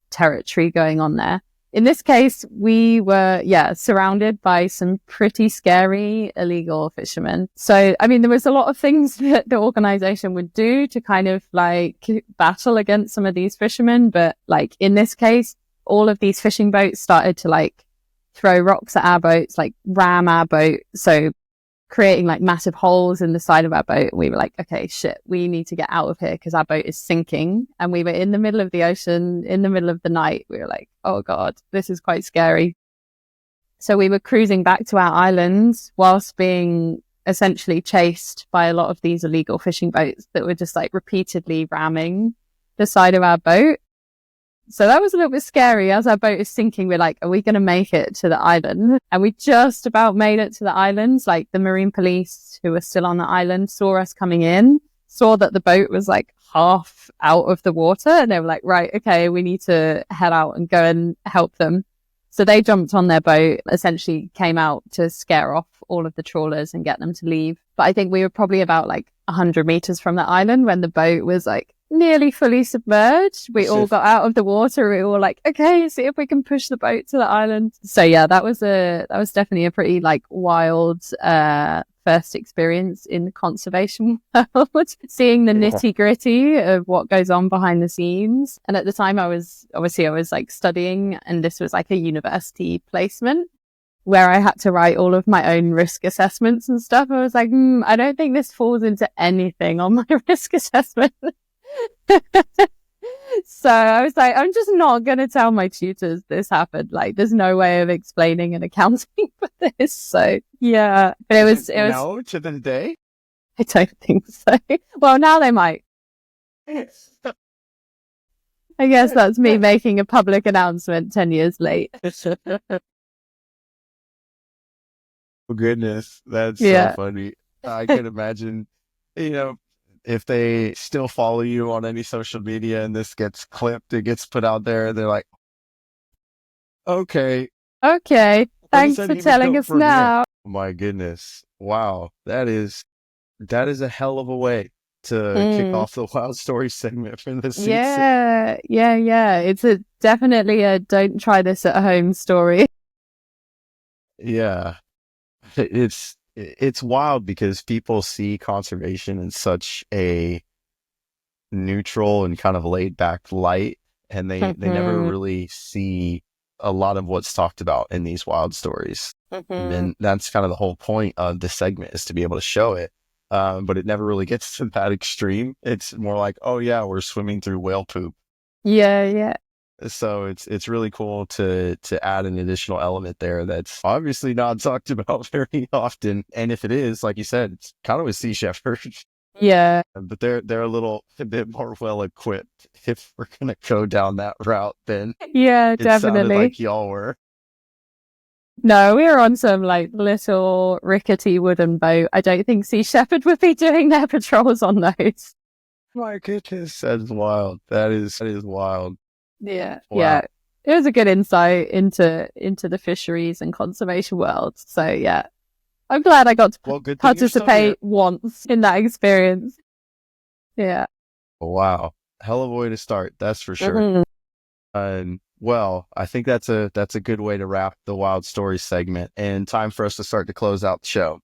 territory going on there. In this case, we were, surrounded by some pretty scary illegal fishermen. So, I mean, there was a lot of things that the organization would do to kind of like battle against some of these fishermen. But like in this case, all of these fishing boats started to like throw rocks at our boats, like ram our boat. So creating like massive holes in the side of our boat. We were like, okay, shit, we need to get out of here because our boat is sinking. And we were in the middle of the ocean, in the middle of the night. We were like, oh God, this is quite scary. So we were cruising back to our island whilst being essentially chased by a lot of these illegal fishing boats that were just like repeatedly ramming the side of our boat. So that was a little bit scary. As our boat is sinking, we're like, are we going to make it to the island? And we just about made it to the island. Like the Marine Police who were still on the island saw us coming in, saw that the boat was like half out of the water. And they were like, right, okay, we need to head out and go and help them. So they jumped on their boat, essentially came out to scare off all of the trawlers and get them to leave. But I think we were probably about like 100 meters from the island when the boat was like nearly fully submerged. We all got out of the water. We were all like, okay, see if we can push the boat to the island. So yeah, that was definitely a pretty like wild first experience in the conservation world, seeing the nitty gritty of what goes on behind the scenes. And at the time I was like studying, and this was like a university placement where I had to write all of my own risk assessments and stuff. I was like, I don't think this falls into anything on my risk assessment. So I was like, I'm just not going to tell my tutors this happened. Like, there's no way of explaining and accounting for this. So yeah, but it was no to this day. I don't think so. Well, now they might. I guess that's me making a public announcement 10 years late. Oh, goodness. That's so funny. I can imagine, if they still follow you on any social media and this gets clipped, it gets put out there, they're like, okay. Thanks for telling us now. Oh, my goodness. Wow. That is a hell of a way to kick off the Wild Story segment for this season. Yeah. It's definitely a don't try this at home story. Yeah. It's wild because people see conservation in such a neutral and kind of laid back light, and they never really see a lot of what's talked about in these wild stories. Mhm. And that's kind of the whole point of this segment, is to be able to show it. But it never really gets to that extreme. It's more like, oh yeah, we're swimming through whale poop. Yeah. So it's really cool to add an additional element there that's obviously not talked about very often. And if it is, like you said, it's kind of a sea shepherd. Yeah. But they're a bit more well equipped if we're gonna go down that route than Yeah, it sounded definitely. like y'all were. No, we were on some like little rickety wooden boat. I don't think Sea Shepherd would be doing their patrols on those. My goodness, that is wild. That is wild. Yeah. Wow. Yeah. It was a good insight into the fisheries and conservation world. So yeah. I'm glad I got to Well, good thing you're still here. participate once in that experience. Yeah. Wow, hell of a way to start, that's for sure. Mhm. Well, I think that's a good way to wrap the wild stories segment, and time for us to start to close out the show.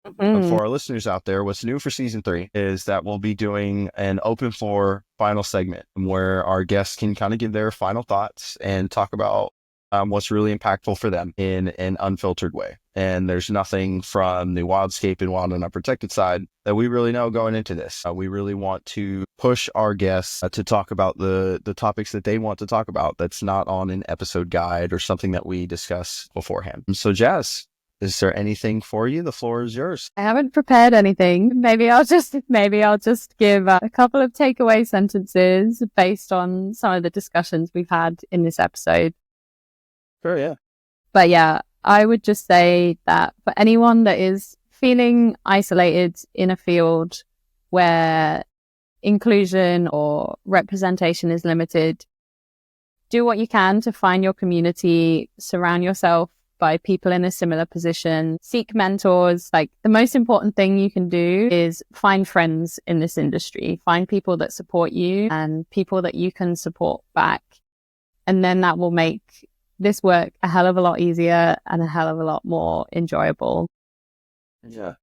Mhm. For our listeners out there, what's new for season 3 is that we'll be doing an open floor final segment where our guests can kind of give their final thoughts and talk about what's really impactful for them in an unfiltered way. And there's nothing from the Wildscape and Wild and Unprotected side that we really know going into this. We really want to push our guests to talk about the topics that they want to talk about that's not on an episode guide or something that we discuss beforehand. So Jas, is there anything for you? The floor is yours. I haven't prepared anything. Maybe I'll just give a couple of takeaway sentences based on some of the discussions we've had in this episode. Sure, yeah. But yeah, I would just say that for anyone that is feeling isolated in a field where inclusion or representation is limited, do what you can to find your community, surround yourself by people in a similar position, seek mentors. Like, the most important thing you can do is find friends in this industry, find people that support you and people that you can support back. And then that will make this work a hell of a lot easier and a hell of a lot more enjoyable. Yeah.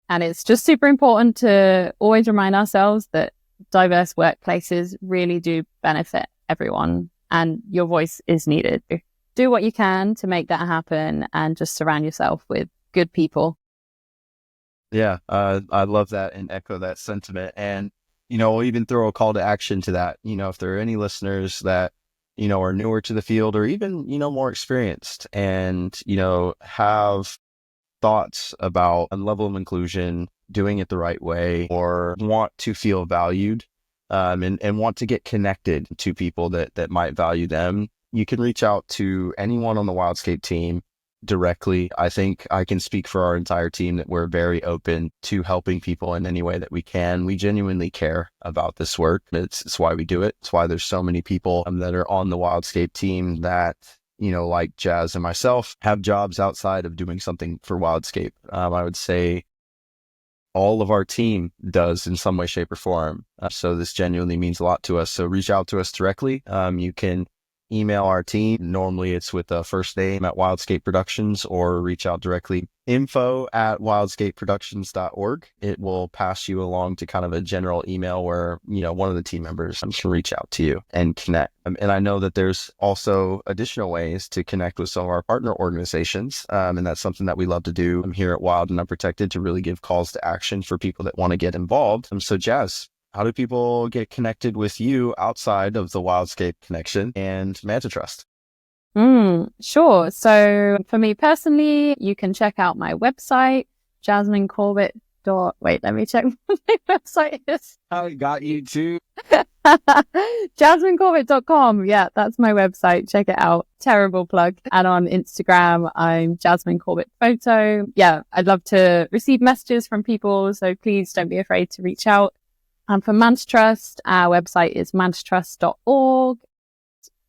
And it's just super important to always remind ourselves that diverse workplaces really do benefit everyone, and your voice is needed. Do what you can to make that happen, and just surround yourself with good people. Yeah, I love that and echo that sentiment. And, we'll even throw a call to action to that. If there are any listeners that, are newer to the field or even, more experienced and, have thoughts about a level of inclusion, doing it the right way, or want to feel valued, and want to get connected to people that might value them, you can reach out to anyone on the Wildscape team directly. I think I can speak for our entire team that we're very open to helping people in any way that we can. We genuinely care about this work. It's why we do it. It's why there's so many people that are on the Wildscape team that, like Jas and myself, have jobs outside of doing something for Wildscape. I would say all of our team does in some way, shape, or form. So this genuinely means a lot to us. So reach out to us directly. You can email our team. Normally it's with a first name at Wildscape Productions, or reach out directly, info@wildscapeproductions.org. It will pass you along to kind of a general email where, one of the team members can reach out to you and connect. And I know that there's also additional ways to connect with some of our partner organizations. And that's something that we love to do here at Wild and Unprotected, to really give calls to action for people that want to get involved. So Jas, how do people get connected with you outside of the Wildscape connection and Manta Trust? Sure. So for me personally, you can check out my website, Jasmine Corbett. Wait, let me check what my website is. I got you too. JasmineCorbett.com. Yeah, that's my website. Check it out. Terrible plug. And on Instagram, I'm Jasmine Corbett Photo. Yeah, I'd love to receive messages from people, so please don't be afraid to reach out. And for Manta Trust, our website is mantatrust.org.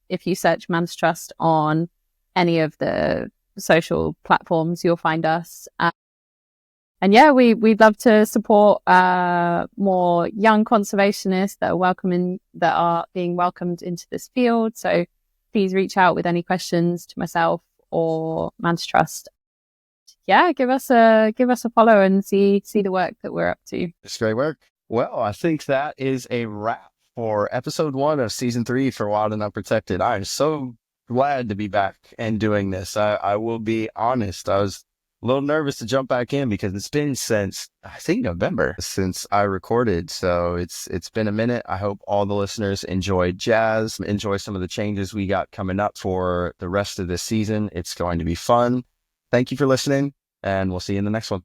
If you search Manta Trust on any of the social platforms, you'll find us. And yeah, we'd love to support more young conservationists that are being welcomed into this field. So please reach out with any questions to myself or Manta Trust. Yeah, give us a follow and see the work that we're up to. It's great work. Well, I think that is a wrap for episode 1 of season 3 for Wild and Unprotected. I am so glad to be back and doing this. I will be honest. I was a little nervous to jump back in because it's been since, I think, November since I recorded. So it's been a minute. I hope all the listeners enjoyed Jas, enjoy some of the changes we got coming up for the rest of this season. It's going to be fun. Thank you for listening, and we'll see you in the next one.